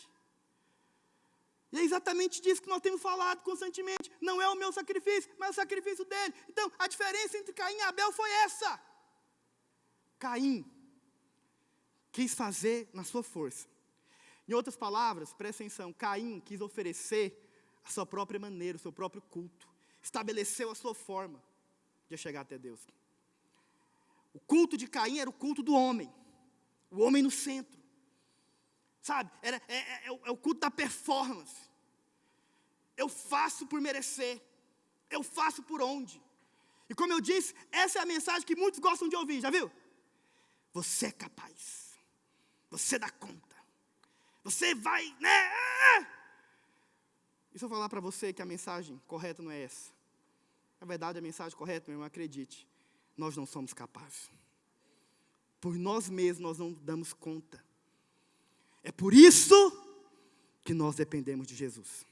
E é exatamente disso que nós temos falado constantemente. Não é o meu sacrifício, mas o sacrifício dele. Então, a diferença entre Caim e Abel foi essa. Caim quis fazer na sua força. Em outras palavras, presta atenção, Caim quis oferecer a sua própria maneira, o seu próprio culto. Estabeleceu a sua forma de chegar até Deus. O culto de Caim era o culto do homem. O homem no centro. Sabe, é o culto da performance. Eu faço por merecer. Eu faço por onde. E como eu disse, essa é a mensagem que muitos gostam de ouvir, já viu? Você é capaz. Você dá conta. Você vai, né? E se eu falar para você que a mensagem correta não é essa? Na verdade, a mensagem correta, meu irmão, acredite. Nós não somos capazes. Por nós mesmos, nós não damos conta. É por isso que nós dependemos de Jesus.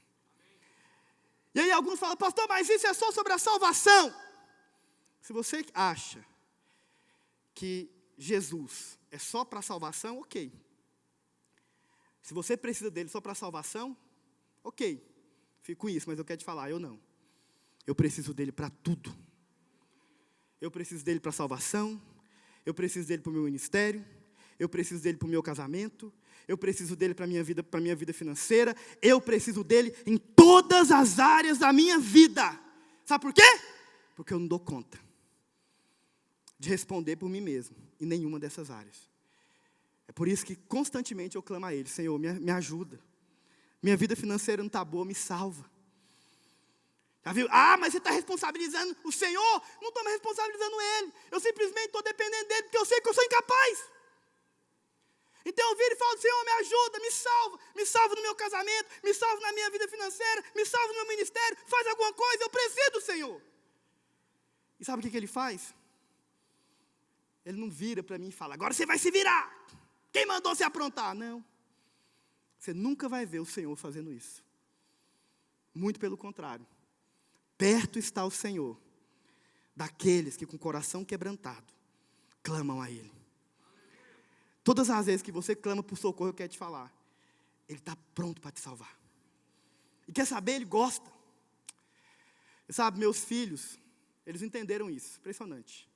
E aí alguns falam, pastor, mas isso é só sobre a salvação. Se você acha que Jesus é só para a salvação, ok. Se você precisa dele só para a salvação, ok. Fico com isso, mas eu quero te falar, eu não. Eu preciso dele para tudo. Eu preciso dele para a salvação. Eu preciso dele para o meu ministério. Eu preciso dele para o meu casamento. Eu preciso dele para a minha vida financeira. Eu preciso dele em todas as áreas da minha vida. Sabe por quê? Porque eu não dou conta de responder por mim mesmo em nenhuma dessas áreas. É por isso que constantemente eu clamo a Ele. Senhor, me ajuda. Minha vida financeira não está boa, me salva. Já viu? Ah, mas você está responsabilizando o Senhor. Não estou me responsabilizando Ele. Eu simplesmente estou dependendo dEle, porque eu sei que eu sou incapaz. Então eu viro e falo, Senhor, me ajuda, me salva no meu casamento, me salva na minha vida financeira, me salva no meu ministério, faz alguma coisa, eu preciso do Senhor. E sabe o que Ele faz? Ele não vira para mim e fala, agora você vai se virar. Quem mandou você aprontar? Não. Você nunca vai ver o Senhor fazendo isso. Muito pelo contrário. Perto está o Senhor daqueles que com o coração quebrantado clamam a Ele. Todas as vezes que você clama por socorro, eu quero te falar. Ele está pronto para te salvar. E quer saber? Ele gosta. Sabe, meus filhos, eles entenderam isso. Impressionante.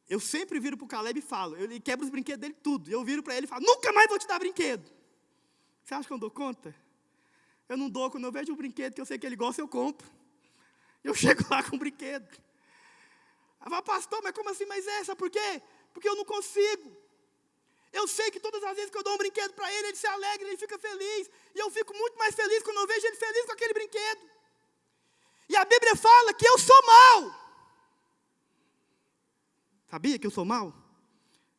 Eu sempre viro para o Caleb e falo. Ele quebra os brinquedos dele tudo. Eu viro para ele e falo, nunca mais vou te dar brinquedo. Você acha que eu dou conta? Eu não dou. Quando eu vejo um brinquedo que eu sei que ele gosta, eu compro. Eu chego lá com o brinquedo. Eu falo, pastor, mas como assim? Mas essa, por quê? Porque eu não consigo. Eu sei que todas as vezes que eu dou um brinquedo para ele, ele se alegra, ele fica feliz. E eu fico muito mais feliz quando eu vejo ele feliz com aquele brinquedo. E a Bíblia fala que eu sou mau. Sabia que eu sou mau?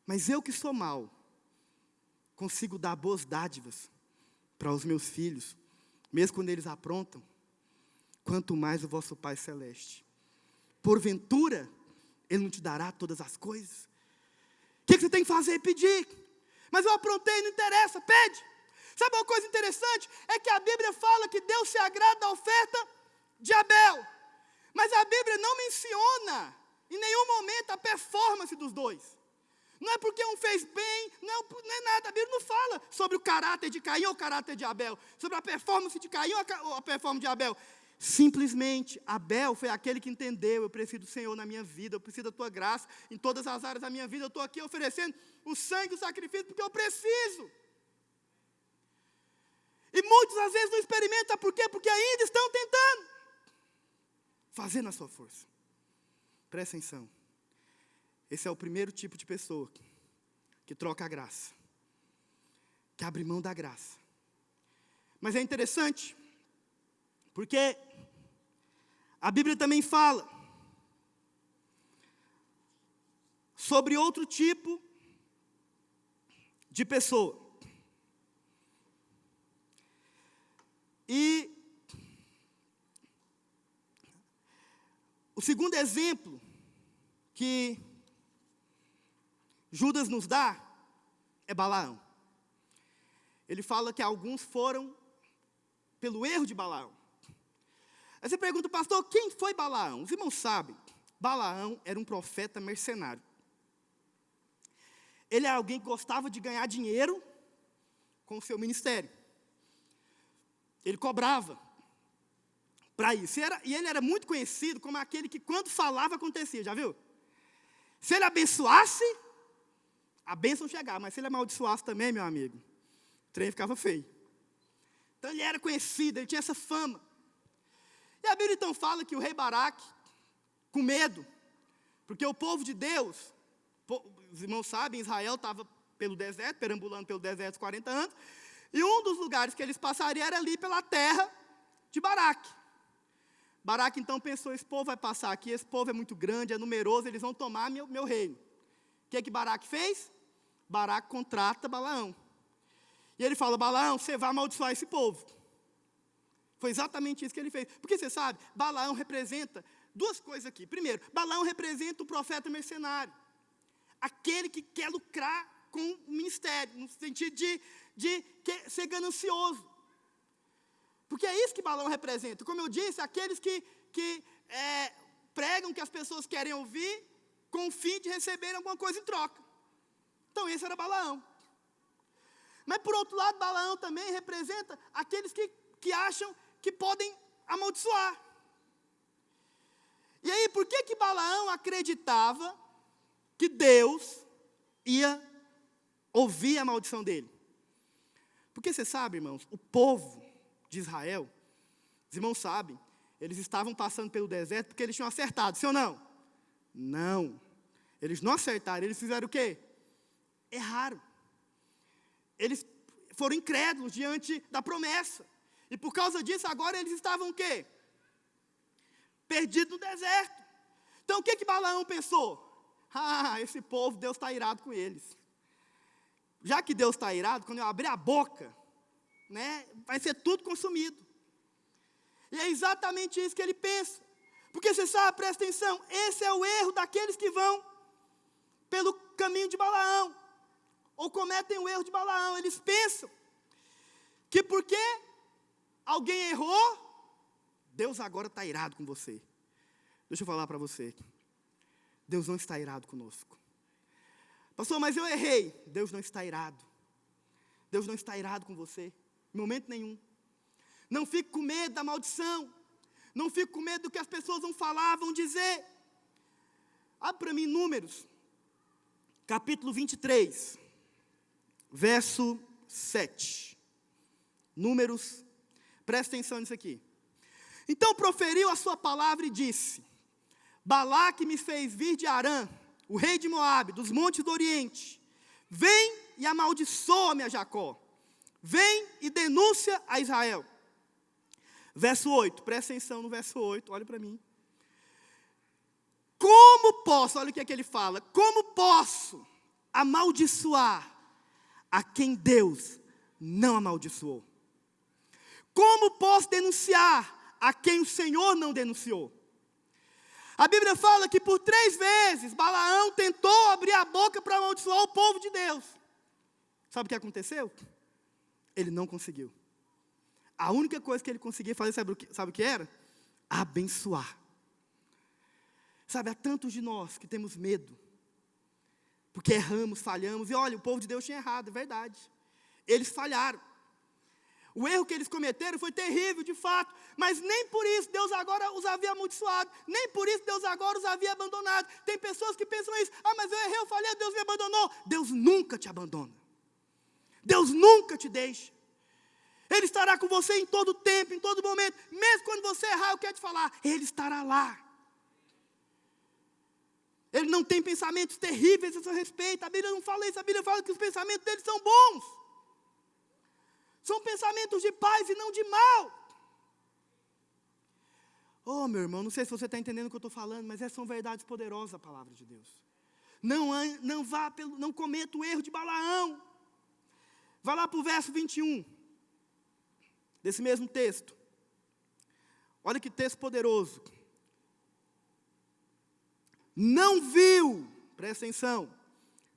Mas eu que sou mau, consigo dar boas dádivas para os meus filhos, mesmo quando eles aprontam, quanto mais o vosso Pai Celeste. Porventura, Ele não te dará todas as coisas? O que você tem que fazer? Pedir. Mas eu aprontei, não interessa, pede. Sabe uma coisa interessante? É que a Bíblia fala que Deus se agrada da oferta de Abel. Mas a Bíblia não menciona em nenhum momento a performance dos dois. Não é porque um fez bem, não é nada. A Bíblia não fala sobre o caráter de Caim ou o caráter de Abel. Sobre a performance de Caim ou a performance de Abel. Simplesmente, Abel foi aquele que entendeu: eu preciso do Senhor na minha vida, eu preciso da tua graça em todas as áreas da minha vida. Eu estou aqui oferecendo o sangue, o sacrifício, porque eu preciso. E muitos às vezes não experimentam, por quê? Porque ainda estão tentando fazer na sua força. Presta atenção. Esse é o primeiro tipo de pessoa que troca a graça, que abre mão da graça. Mas é interessante, porque a Bíblia também fala sobre outro tipo de pessoa. E o segundo exemplo que Judas nos dá é Balaão. Ele fala que alguns foram pelo erro de Balaão. Aí você pergunta: pastor, quem foi Balaão? Os irmãos sabem, Balaão era um profeta mercenário. Ele era alguém que gostava de ganhar dinheiro com o seu ministério. Ele cobrava para isso. E ele era muito conhecido como aquele que, quando falava, acontecia. Já viu? Se ele abençoasse, a bênção chegava. Mas se ele amaldiçoasse também, meu amigo, o trem ficava feio. Então ele era conhecido, ele tinha essa fama. E a Bíblia então fala que o rei Baraque, com medo, porque o povo de Deus, os irmãos sabem, Israel estava pelo deserto, perambulando pelo deserto 40 anos, e um dos lugares que eles passariam era ali pela terra de Baraque. Baraque então pensou: esse povo vai passar aqui, esse povo é muito grande, é numeroso, eles vão tomar meu reino. O que Baraque fez? Baraque contrata Balaão. E ele fala: Balaão, você vai amaldiçoar esse povo. Foi exatamente isso que ele fez. Porque você sabe, Balaão representa duas coisas aqui. Primeiro, Balaão representa o profeta mercenário. Aquele que quer lucrar com o ministério, no sentido de ser ganancioso. Porque é isso que Balaão representa. Como eu disse, aqueles que pregam que as pessoas querem ouvir com o fim de receberem alguma coisa em troca. Então esse era Balaão. Mas por outro lado, Balaão também representa aqueles que acham que podem amaldiçoar. E aí, por que Balaão acreditava que Deus ia ouvir a maldição dele? Porque você sabe, irmãos, o povo de Israel, os irmãos sabem, eles estavam passando pelo deserto porque eles tinham acertado, sim ou não? Não. Eles não acertaram, eles fizeram o quê? Erraram. Eles foram incrédulos diante da promessa. E por causa disso, agora eles estavam o quê? Perdidos no deserto. Então o que Balaão pensou? Esse povo, Deus está irado com eles. Já que Deus está irado, quando eu abrir a boca, vai ser tudo consumido. E é exatamente isso que ele pensa. Porque você sabe, presta atenção, esse é o erro daqueles que vão pelo caminho de Balaão, ou cometem o erro de Balaão. Eles pensam que porque alguém errou, Deus agora está irado com você. Deixa eu falar para você, Deus não está irado conosco. Pastor, mas eu errei. Deus não está irado. Deus não está irado com você, em momento nenhum. Não fique com medo da maldição. Não fique com medo do que as pessoas vão falar, vão dizer. Abre para mim Números, capítulo 23, verso 7. Números, presta atenção nisso aqui. Então proferiu a sua palavra e disse: Balaque me fez vir de Arã, o rei de Moabe, dos montes do Oriente. Vem e amaldiçoa-me a Jacó. Vem e denúncia a Israel. Verso 8, presta atenção no verso 8, olha para mim. Como posso, olha o que é que ele fala, como posso amaldiçoar a quem Deus não amaldiçoou? Como posso denunciar a quem o Senhor não denunciou. A Bíblia fala que por 3 vezes Balaão tentou abrir a boca para amaldiçoar o povo de Deus. Sabe o que aconteceu? Ele não conseguiu. A única coisa que ele conseguia fazer, sabe o que era? Abençoar. Sabe, há tantos de nós que temos medo, porque erramos, falhamos, e olha, o povo de Deus tinha errado, é verdade. Eles falharam. O erro que eles cometeram foi terrível, de fato, mas nem por isso Deus agora os havia amaldiçoado, nem por isso Deus agora os havia abandonado. Tem pessoas que pensam isso, mas eu errei, eu falhei, Deus me abandonou. Deus nunca te abandona. Deus nunca te deixa. Ele estará com você em todo tempo, em todo momento, mesmo quando você errar, eu quero te falar, Ele estará lá. Ele não tem pensamentos terríveis a seu respeito, a Bíblia não fala isso, a Bíblia fala que os pensamentos dele são bons. São pensamentos de paz e não de mal. Oh, meu irmão, não sei se você está entendendo o que eu estou falando, mas essas são verdades poderosas, a palavra de Deus. Não cometa o erro de Balaão. Vá lá para o verso 21, desse mesmo texto. Olha que texto poderoso. Não viu, presta atenção,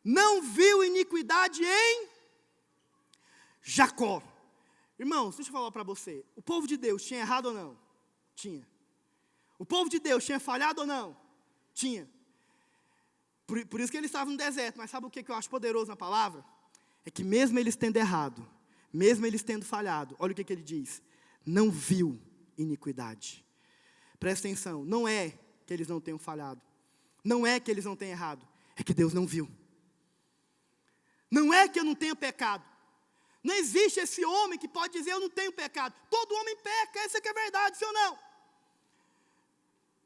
não viu iniquidade em Jacó. Irmãos, deixa eu falar para você, o povo de Deus tinha errado ou não? Tinha. O povo de Deus tinha falhado ou não? Tinha. Por isso que eles estavam no deserto, mas sabe o que eu acho poderoso na palavra? É que mesmo eles tendo errado, mesmo eles tendo falhado, olha o que ele diz, não viu iniquidade. Presta atenção, não é que eles não tenham falhado, não é que eles não tenham errado, é que Deus não viu. Não é que eu não tenho pecado. Não existe esse homem que pode dizer eu não tenho pecado. Todo homem peca, essa que é a verdade, sim ou não?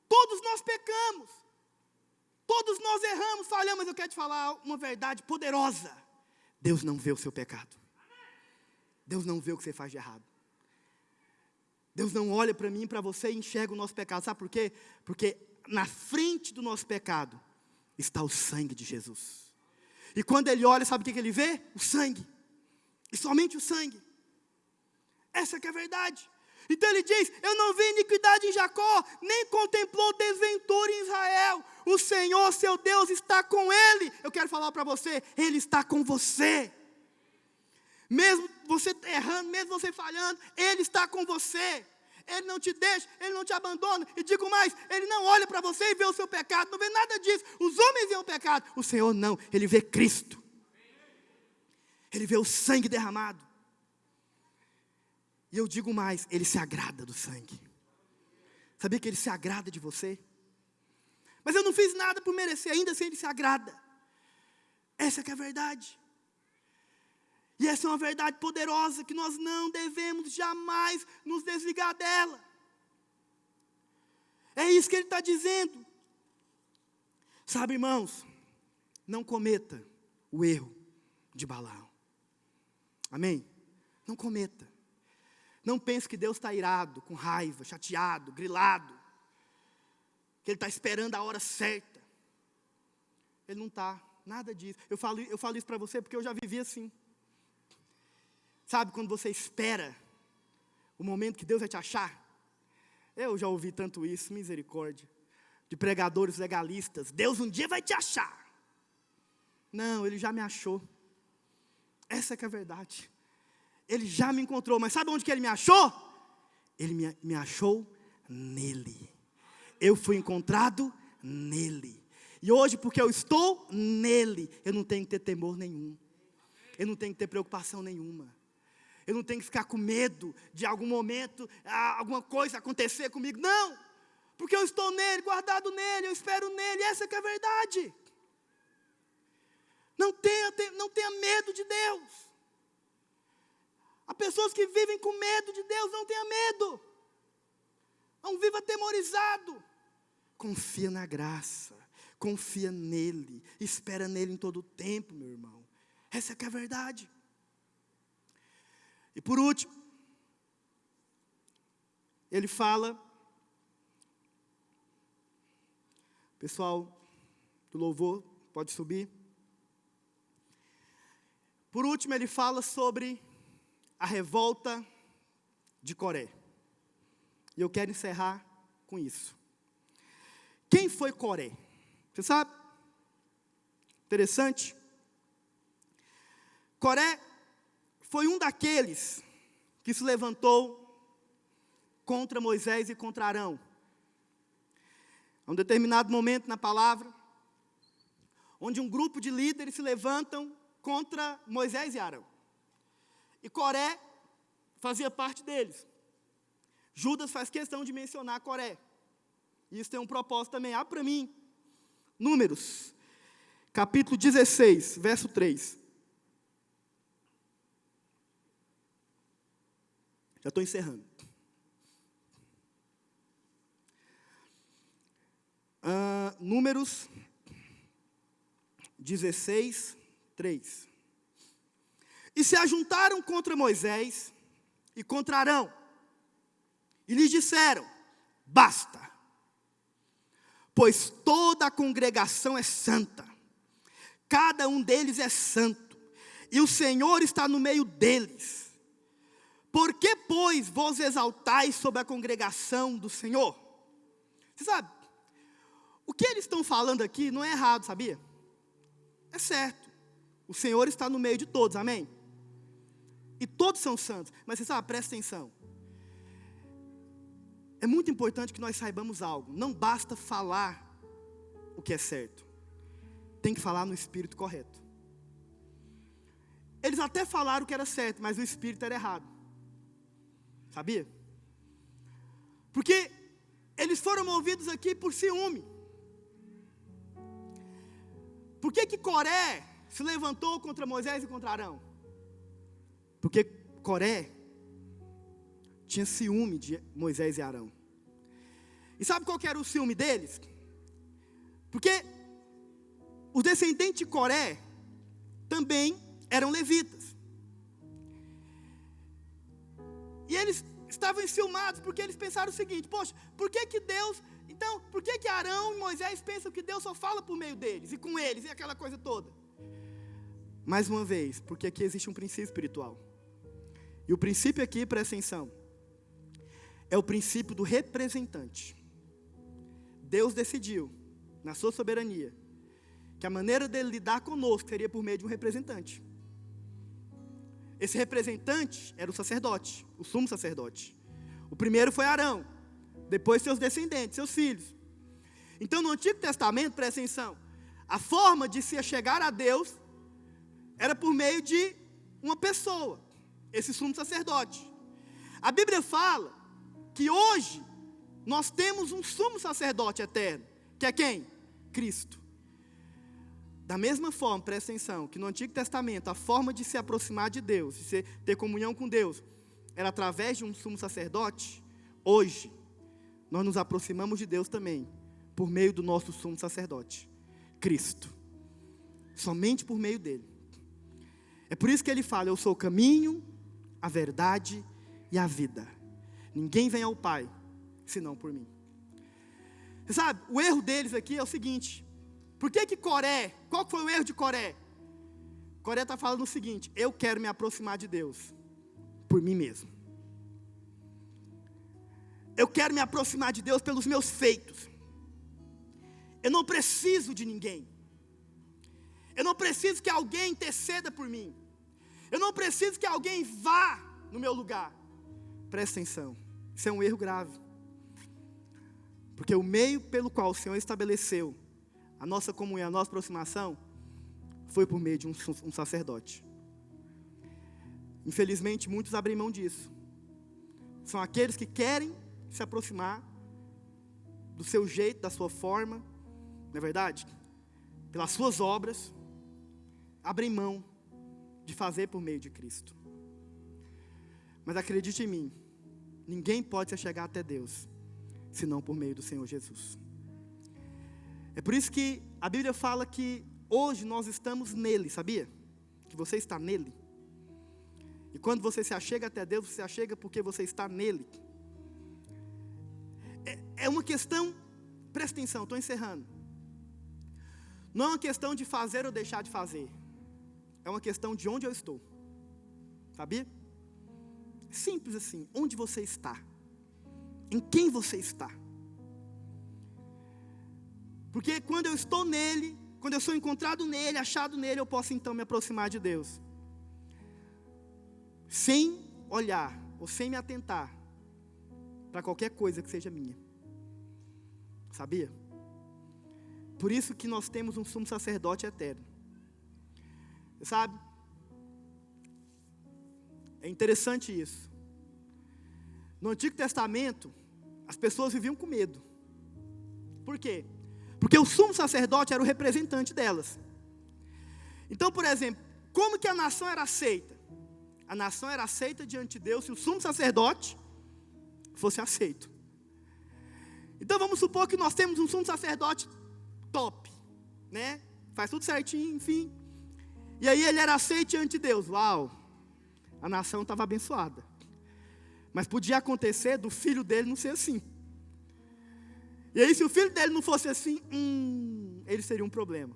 Todos nós pecamos. Todos nós erramos, falhamos, mas eu quero te falar uma verdade poderosa. Deus não vê o seu pecado. Deus não vê o que você faz de errado. Deus não olha para mim e para você e enxerga o nosso pecado. Sabe por quê? Porque na frente do nosso pecado está o sangue de Jesus. E quando Ele olha, sabe o que Ele vê? O sangue. E somente o sangue. Essa que é a verdade. Então Ele diz, eu não vi iniquidade em Jacó, nem contemplou desventura em Israel. O Senhor, seu Deus, está com ele. Eu quero falar para você, Ele está com você. Mesmo você errando, mesmo você falhando, Ele está com você. Ele não te deixa, Ele não te abandona. E digo mais, Ele não olha para você e vê o seu pecado, não vê nada disso. Os homens veem o pecado, o Senhor não, Ele vê Cristo. Ele vê o sangue derramado. E eu digo mais, Ele se agrada do sangue. Sabia que Ele se agrada de você? Mas eu não fiz nada por merecer, ainda assim Ele se agrada. Essa que é a verdade. E essa é uma verdade poderosa que nós não devemos jamais nos desligar dela. É isso que Ele está dizendo. Sabe, irmãos, não cometa o erro de Balaão. Amém? Não cometa. Não pense que Deus está irado, com raiva, chateado, grilado. Que Ele está esperando a hora certa. Ele não está, nada disso. Eu falo isso para você porque eu já vivi assim. Sabe quando você espera o momento que Deus vai te achar? Eu já ouvi tanto isso, misericórdia. De pregadores legalistas. Deus um dia vai te achar. Não, Ele já me achou. Essa que é a verdade. Ele já me encontrou, mas sabe onde que Ele me achou? Ele me achou nele. Eu fui encontrado nele. E hoje, porque eu estou nele, eu não tenho que ter temor nenhum. Eu não tenho que ter preocupação nenhuma. Eu não tenho que ficar com medo de algum momento, alguma coisa acontecer comigo. Não, porque eu estou nele, guardado nele, eu espero nele. Essa que é a verdade. Não tenha medo de Deus. Há pessoas que vivem com medo de Deus, não tenha medo. Não viva atemorizado. Confia na graça, confia nele, espera nele em todo o tempo, meu irmão. Essa que é a verdade. E por último, ele fala, pessoal do louvor, pode subir. Por último, ele fala sobre a revolta de Coré. E eu quero encerrar com isso. Quem foi Coré? Você sabe? Interessante. Coré foi um daqueles que se levantou contra Moisés e contra Arão. Há um determinado momento na palavra, onde um grupo de líderes se levantam contra Moisés e Arão. E Coré fazia parte deles. Judas faz questão de mencionar Coré. E isso tem um propósito também. Abre para mim, Números, capítulo 16, verso 3. Já estou encerrando. Números 16, 3. E se ajuntaram contra Moisés e contra Arão, e lhes disseram: basta, pois toda a congregação é santa, cada um deles é santo, e o Senhor está no meio deles. Por que, pois, vos exaltais sobre a congregação do Senhor? Você sabe, o que eles estão falando aqui não é errado, sabia? É certo. O Senhor está no meio de todos, amém? E todos são santos. Mas você sabe, presta atenção. É muito importante que nós saibamos algo. Não basta falar o que é certo. Tem que falar no espírito correto. Eles até falaram o que era certo, mas o espírito era errado. Sabia? Porque eles foram movidos aqui por ciúme. Por que Coré se levantou contra Moisés e contra Arão? Porque Coré tinha ciúme de Moisés e Arão. E sabe qual que era o ciúme deles? Porque os descendentes de Coré também eram levitas. E eles estavam enciumados porque eles pensaram o seguinte: poxa, por que Deus... Então, por que Arão e Moisés pensam que Deus só fala por meio deles e com eles e aquela coisa toda? Mais uma vez, porque aqui existe um princípio espiritual. E o princípio aqui, presta atenção, é o princípio do representante. Deus decidiu, na sua soberania, que a maneira dele lidar conosco seria por meio de um representante. Esse representante era o sacerdote, o sumo sacerdote. O primeiro foi Arão, depois seus descendentes, seus filhos. Então no Antigo Testamento, presta atenção, a forma de se chegar a Deus era por meio de uma pessoa, esse sumo sacerdote. A Bíblia fala que hoje nós temos um sumo sacerdote eterno, que é quem? Cristo. Da mesma forma, presta atenção, que no Antigo Testamento a forma de se aproximar de Deus, de ter comunhão com Deus, era através de um sumo sacerdote. Hoje nós nos aproximamos de Deus também por meio do nosso sumo sacerdote, Cristo. Somente por meio dele. É por isso que ele fala: eu sou o caminho, a verdade e a vida. Ninguém vem ao Pai senão por mim. Você sabe, o erro deles aqui é o seguinte: por que Coré, qual foi o erro de Coré? Coré está falando o seguinte: eu quero me aproximar de Deus por mim mesmo. Eu quero me aproximar de Deus pelos meus feitos. Eu não preciso de ninguém. Eu não preciso que alguém interceda por mim. Eu não preciso que alguém vá no meu lugar. Presta atenção, isso é um erro grave. Porque o meio pelo qual o Senhor estabeleceu a nossa comunhão, a nossa aproximação, foi por meio de um sacerdote. Infelizmente, muitos abrem mão disso. São aqueles que querem se aproximar do seu jeito, da sua forma, não é verdade? Pelas suas obras, abrem mão de fazer por meio de Cristo. Mas acredite em mim, ninguém pode se chegar até Deus, senão por meio do Senhor Jesus. É por isso que a Bíblia fala que hoje nós estamos nele, sabia? Que você está nele. E quando você se achega até Deus, você se achega porque você está nele. É uma questão, presta atenção, estou encerrando. Não é uma questão de fazer ou deixar de fazer. É uma questão de onde eu estou. Sabia? Simples assim, onde você está? em quem você está. Porque quando eu estou nele, quando eu sou encontrado nele, achado nele, eu posso então me aproximar de Deus. Sem olhar, ou sem me atentar para qualquer coisa que seja minha. Sabia? Por isso que nós temos um sumo sacerdote eterno. Você sabe? É interessante isso. No Antigo Testamento, as pessoas viviam com medo. Por quê? Porque o sumo sacerdote era o representante delas. Então, por exemplo, como que a nação era aceita? A nação era aceita diante de Deus se o sumo sacerdote fosse aceito. Então vamos supor que nós temos um sumo sacerdote top, né? Faz tudo certinho, enfim. E aí ele era aceito diante de Deus. Uau! A nação estava abençoada. Mas podia acontecer do filho dele não ser assim. E aí se o filho dele não fosse assim, ele seria um problema.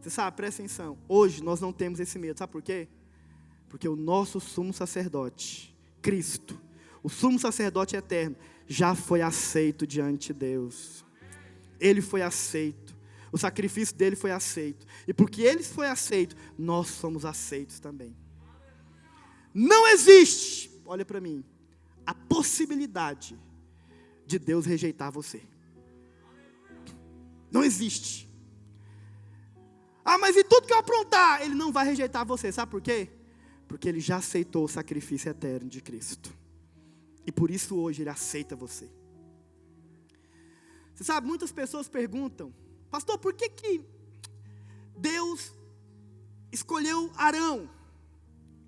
Você sabe, presta atenção. Hoje nós não temos esse medo. Sabe por quê? Porque o nosso sumo sacerdote, Cristo, o sumo sacerdote eterno, já foi aceito diante de Deus. Ele foi aceito. O sacrifício dele foi aceito. E porque ele foi aceito, nós somos aceitos também. Não existe, olha para mim, a possibilidade de Deus rejeitar você. Não existe. Ah, mas e tudo que eu aprontar? Ele não vai rejeitar você. Sabe por quê? Porque ele já aceitou o sacrifício eterno de Cristo. E por isso hoje ele aceita você. Você sabe, muitas pessoas perguntam: pastor, por que Deus escolheu Arão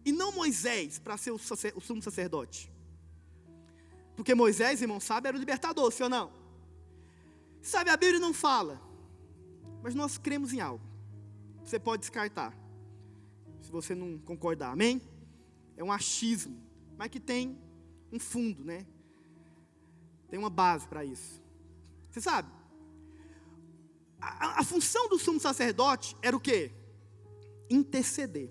e não Moisés para ser o sumo sacerdote? Porque Moisés, irmão, sabe, era o libertador, sim ou não? Sabe, a Bíblia não fala, mas nós cremos em algo. Você pode descartar, se você não concordar, amém? É um achismo, mas que tem um fundo, né? Tem uma base para isso. Você sabe, a função do sumo sacerdote era o quê? Interceder.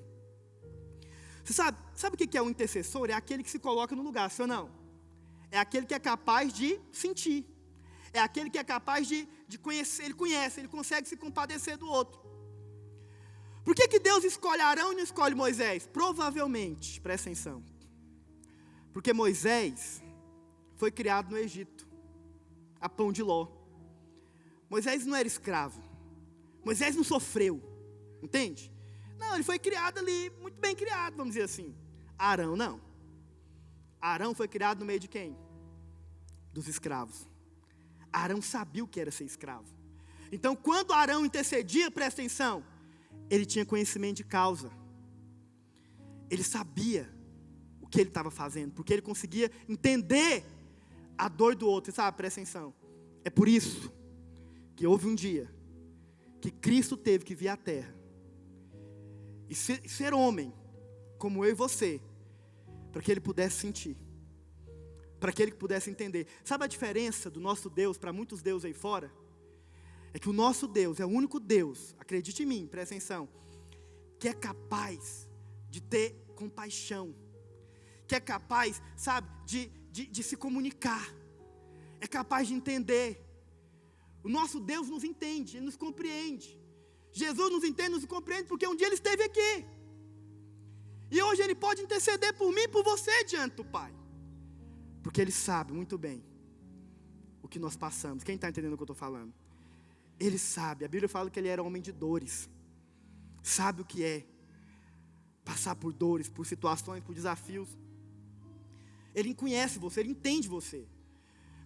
Você sabe o que é um intercessor? É aquele que se coloca no lugar, sim ou não? É aquele que é capaz de sentir. É aquele que é capaz de conhecer, ele consegue se compadecer do outro. Por que Deus escolhe Arão e não escolhe Moisés? Provavelmente, presta atenção, porque Moisés foi criado no Egito, a pão de ló. Moisés não era escravo. Moisés não sofreu, entende? Não, ele foi criado ali, muito bem criado, vamos dizer assim. Arão não. Arão foi criado no meio de quem? Dos escravos. Arão sabia o que era ser escravo. Então quando Arão intercedia, presta atenção, ele tinha conhecimento de causa. Ele sabia o que ele estava fazendo, porque ele conseguia entender a dor do outro. Sabe, presta atenção. É por isso que houve um dia que Cristo teve que vir à terra e ser homem, como eu e você, para que ele pudesse sentir, para que ele pudesse entender. Sabe a diferença do nosso Deus para muitos deuses aí fora? É que o nosso Deus é o único Deus, acredite em mim, presta atenção, que é capaz de ter compaixão, que é capaz, sabe, de se comunicar, é capaz de entender. O nosso Deus nos entende, Ele nos compreende. Jesus nos entende, nos compreende, porque um dia Ele esteve aqui. E hoje Ele pode interceder por mim e por você diante do Pai. Porque Ele sabe muito bem o que nós passamos. Quem está entendendo o que eu estou falando? Ele sabe, a Bíblia fala que Ele era homem de dores. Sabe o que é passar por dores, por situações, por desafios. Ele conhece você, Ele entende você.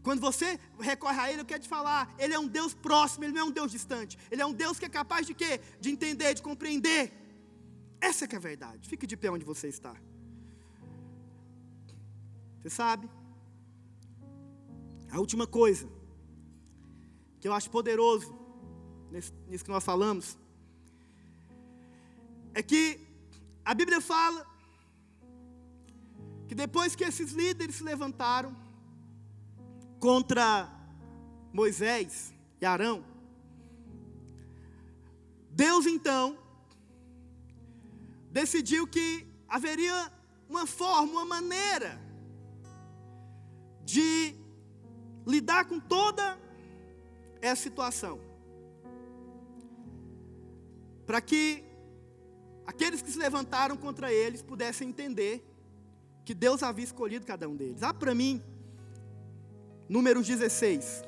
Quando você recorre a Ele, eu quero te falar, Ele é um Deus próximo, Ele não é um Deus distante. Ele é um Deus que é capaz de quê? De entender, de compreender. Essa que é a verdade. Fique de pé onde você está. Você sabe? A última coisa que eu acho poderoso nisso que nós falamos é que a Bíblia fala que depois que esses líderes se levantaram contra Moisés e Arão, Deus então decidiu que haveria uma forma, uma maneira de lidar com toda essa situação. Para que aqueles que se levantaram contra eles pudessem entender que Deus havia escolhido cada um deles. Para mim, Números 16.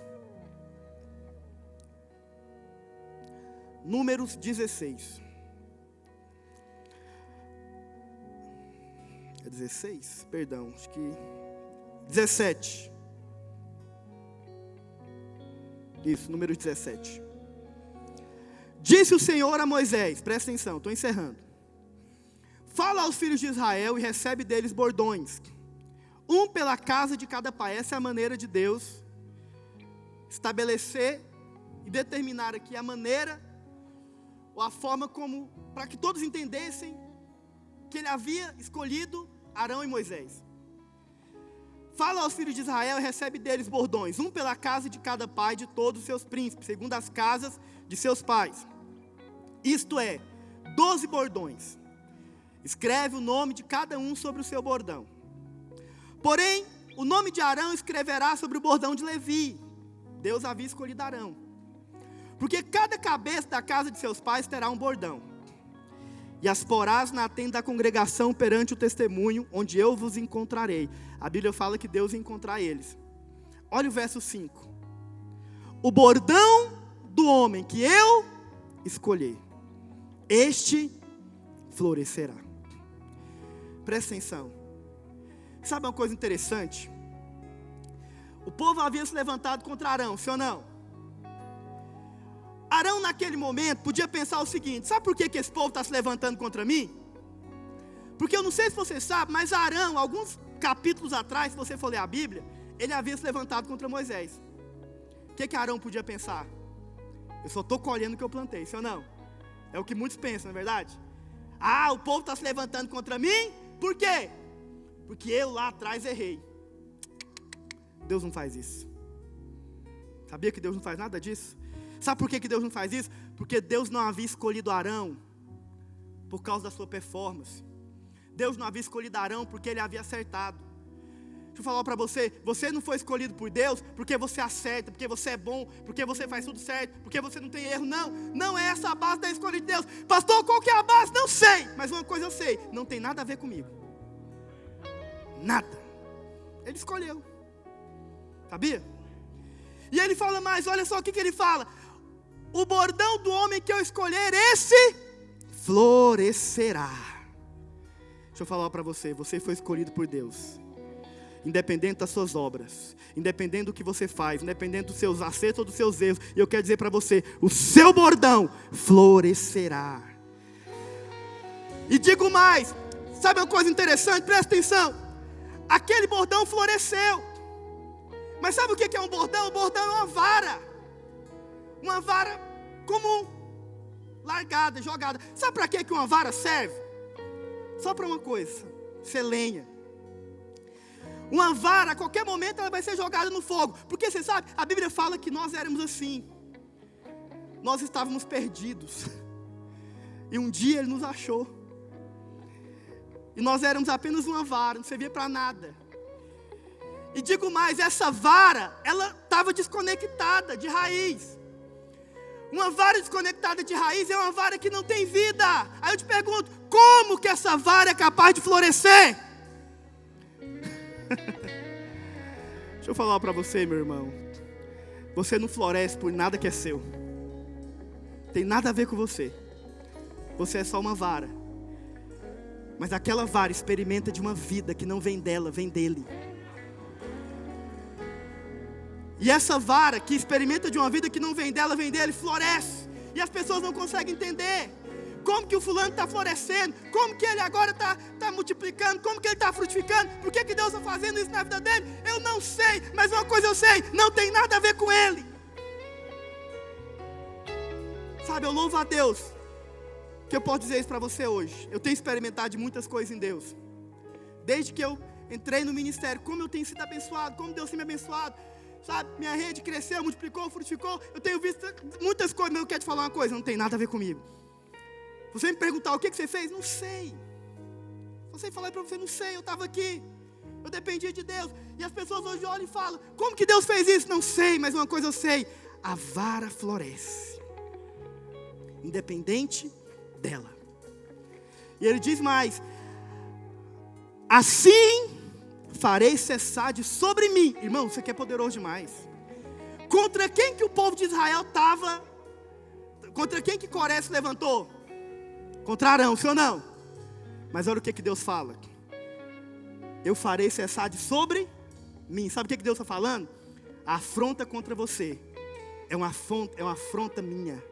Números 16. É 16? Perdão, acho que 17. Isso, Números 17. Disse o Senhor a Moisés, presta atenção, estou encerrando. Fala aos filhos de Israel e recebe deles bordões, um pela casa de cada pai. Essa é a maneira de Deus estabelecer e determinar aqui a maneira, ou a forma como, para que todos entendessem que ele havia escolhido Arão e Moisés. Fala aos filhos de Israel e recebe deles bordões, um pela casa de cada pai de todos os seus príncipes, segundo as casas de seus pais. Isto é, 12 bordões. Escreve o nome de cada um sobre o seu bordão. Porém, o nome de Arão escreverá sobre o bordão de Levi. Deus havia escolhido Arão. Porque cada cabeça da casa de seus pais terá um bordão. E as porás na tenda da congregação perante o testemunho, onde eu vos encontrarei. A Bíblia fala que Deus ia encontrar eles. Olha o verso 5. O bordão do homem que eu escolher, este florescerá. Presta atenção. Sabe uma coisa interessante? O povo havia se levantado contra Arão, sim ou não? Arão naquele momento podia pensar o seguinte: sabe por que esse povo está se levantando contra mim? Porque eu não sei se você sabe, mas Arão, alguns capítulos atrás, se você for ler a Bíblia, ele havia se levantado contra Moisés. O que Arão podia pensar? Eu só estou colhendo o que eu plantei, sim ou não? É o que muitos pensam, não é verdade? O povo está se levantando contra mim, por quê? Porque eu lá atrás errei. Deus não faz isso. Sabia que Deus não faz nada disso? Sabe por que Deus não faz isso? Porque Deus não havia escolhido Arão por causa da sua performance. Deus não havia escolhido Arão porque ele havia acertado. Deixa eu falar para você, você não foi escolhido por Deus porque você acerta, porque você é bom, porque você faz tudo certo, porque você não tem erro, não é essa a base da escolha de Deus. Pastor, qual que é a base? Não sei, mas uma coisa eu sei, não tem nada a ver comigo. Nada. Ele escolheu. Sabia? E ele fala mais, olha só o que ele fala. O bordão do homem que eu escolher, esse florescerá. Deixa eu falar para você, você foi escolhido por Deus. Independente das suas obras, independente do que você faz, independente dos seus acertos ou dos seus erros, e eu quero dizer para você, o seu bordão florescerá. E digo mais, sabe uma coisa interessante? Presta atenção, aquele bordão floresceu, mas sabe o que é um bordão? O bordão é uma vara comum, largada, jogada. Sabe para que uma vara serve? Só para uma coisa, ser lenha. Uma vara, a qualquer momento, ela vai ser jogada no fogo. Porque você sabe, a Bíblia fala que nós éramos assim. Nós estávamos perdidos. E um dia Ele nos achou. E nós éramos apenas uma vara, não servia para nada. E digo mais, essa vara, ela estava desconectada de raiz. Uma vara desconectada de raiz é uma vara que não tem vida. Aí eu te pergunto, como que essa vara é capaz de florescer? Deixa eu falar para você, meu irmão. Você não floresce por nada que é seu. Tem nada a ver com você. Você é só uma vara. Mas aquela vara experimenta de uma vida que não vem dela, vem dele. E essa vara que experimenta de uma vida que não vem dela, vem dele, floresce. E as pessoas não conseguem entender. Como que o fulano está florescendo? Como que ele agora está multiplicando? Como que ele está frutificando? Por que Deus está fazendo isso na vida dele? Eu não sei, mas uma coisa eu sei, não tem nada a ver com ele. Sabe, eu louvo a Deus, que eu posso dizer isso para você hoje. Eu tenho experimentado de muitas coisas em Deus. Desde que eu entrei no ministério, como eu tenho sido abençoado, como Deus tem me abençoado. Sabe, minha rede cresceu, multiplicou, frutificou. Eu tenho visto muitas coisas, mas eu quero te falar uma coisa, não tem nada a ver comigo. Você me perguntar o que você fez? Não sei. Só sei falar para você, não sei, eu estava aqui. Eu dependia de Deus. E as pessoas hoje olham e falam: como que Deus fez isso? Não sei, mas uma coisa eu sei: a vara floresce, independente dela. E ele diz mais: assim farei cessar de sobre mim. Irmão, isso aqui é poderoso demais. Contra quem que o povo de Israel estava? Contra quem que Coré se levantou? Contra Arão, sim ou não? Mas olha o que Deus fala: eu farei cessar de sobre mim. Sabe o que Deus está falando? A afronta contra você é uma afronta minha.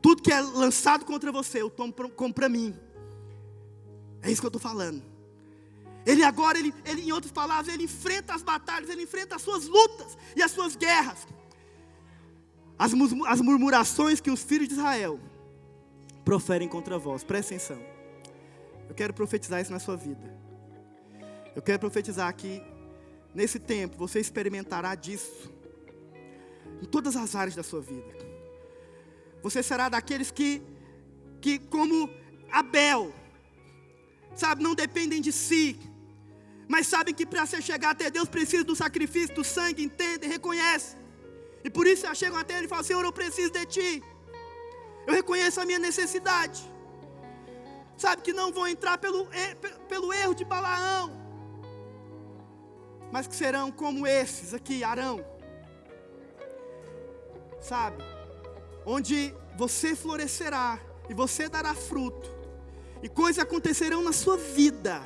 Tudo que é lançado contra você, eu tomo como para mim. É isso que eu estou falando. Ele agora, em outras palavras, ele enfrenta as batalhas, ele enfrenta as suas lutas e as suas guerras. As murmurações que os filhos de Israel proferem contra vós. Presta atenção. Eu quero profetizar isso na sua vida. Eu quero profetizar que nesse tempo você experimentará disso em todas as áreas da sua vida. Você será daqueles que como Abel, sabe, não dependem de si, mas sabem que para você chegar até Deus precisa do sacrifício, do sangue, entendem, reconhecem. E por isso já chegam até Ele e falam: Senhor, eu preciso de Ti. Eu reconheço a minha necessidade. Sabe, que não vão entrar pelo erro de Balaão, mas que serão como esses aqui, Arão. Sabe, onde você florescerá e você dará fruto, e coisas acontecerão na sua vida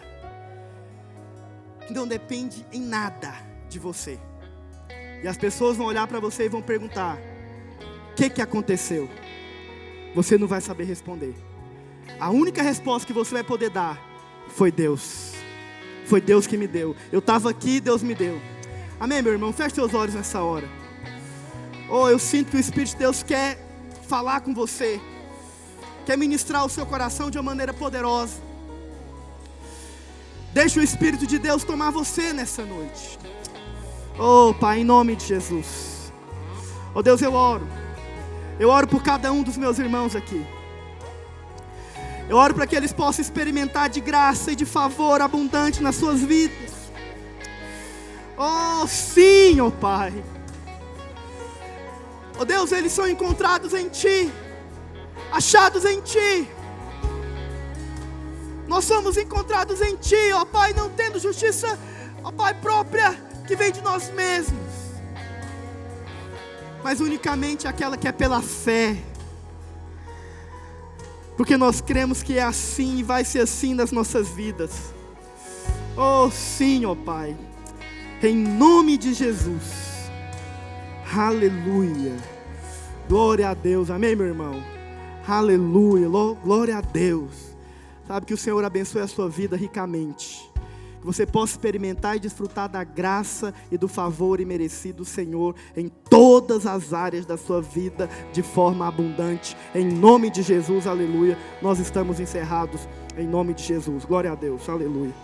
que não depende em nada de você. E as pessoas vão olhar para você e vão perguntar: o que aconteceu? Você não vai saber responder. A única resposta que você vai poder dar: foi Deus. Foi Deus que me deu. Eu estava aqui, Deus me deu. Amém, meu irmão? Feche seus olhos nessa hora. Oh, eu sinto que o Espírito de Deus quer falar com você, quer ministrar o seu coração de uma maneira poderosa. Deixa o Espírito de Deus tomar você nessa noite. Oh, Pai, em nome de Jesus. Oh, Deus, eu oro por cada um dos meus irmãos aqui. Eu oro para que eles possam experimentar de graça e de favor abundante nas suas vidas. Oh, sim, oh Pai. Oh Deus, eles são encontrados em Ti, achados em Ti. Nós somos encontrados em Ti, ó Pai, não tendo justiça, ó Pai, própria, que vem de nós mesmos, mas unicamente aquela que é pela fé. Porque nós cremos que é assim e vai ser assim nas nossas vidas. Oh sim, ó Pai, em nome de Jesus. Aleluia. Glória a Deus. Amém, meu irmão? Aleluia. Glória a Deus. Sabe, que o Senhor abençoe a sua vida ricamente. Que você possa experimentar e desfrutar da graça e do favor imerecido do Senhor em todas as áreas da sua vida de forma abundante. Em nome de Jesus, aleluia. Nós estamos encerrados em nome de Jesus. Glória a Deus. Aleluia.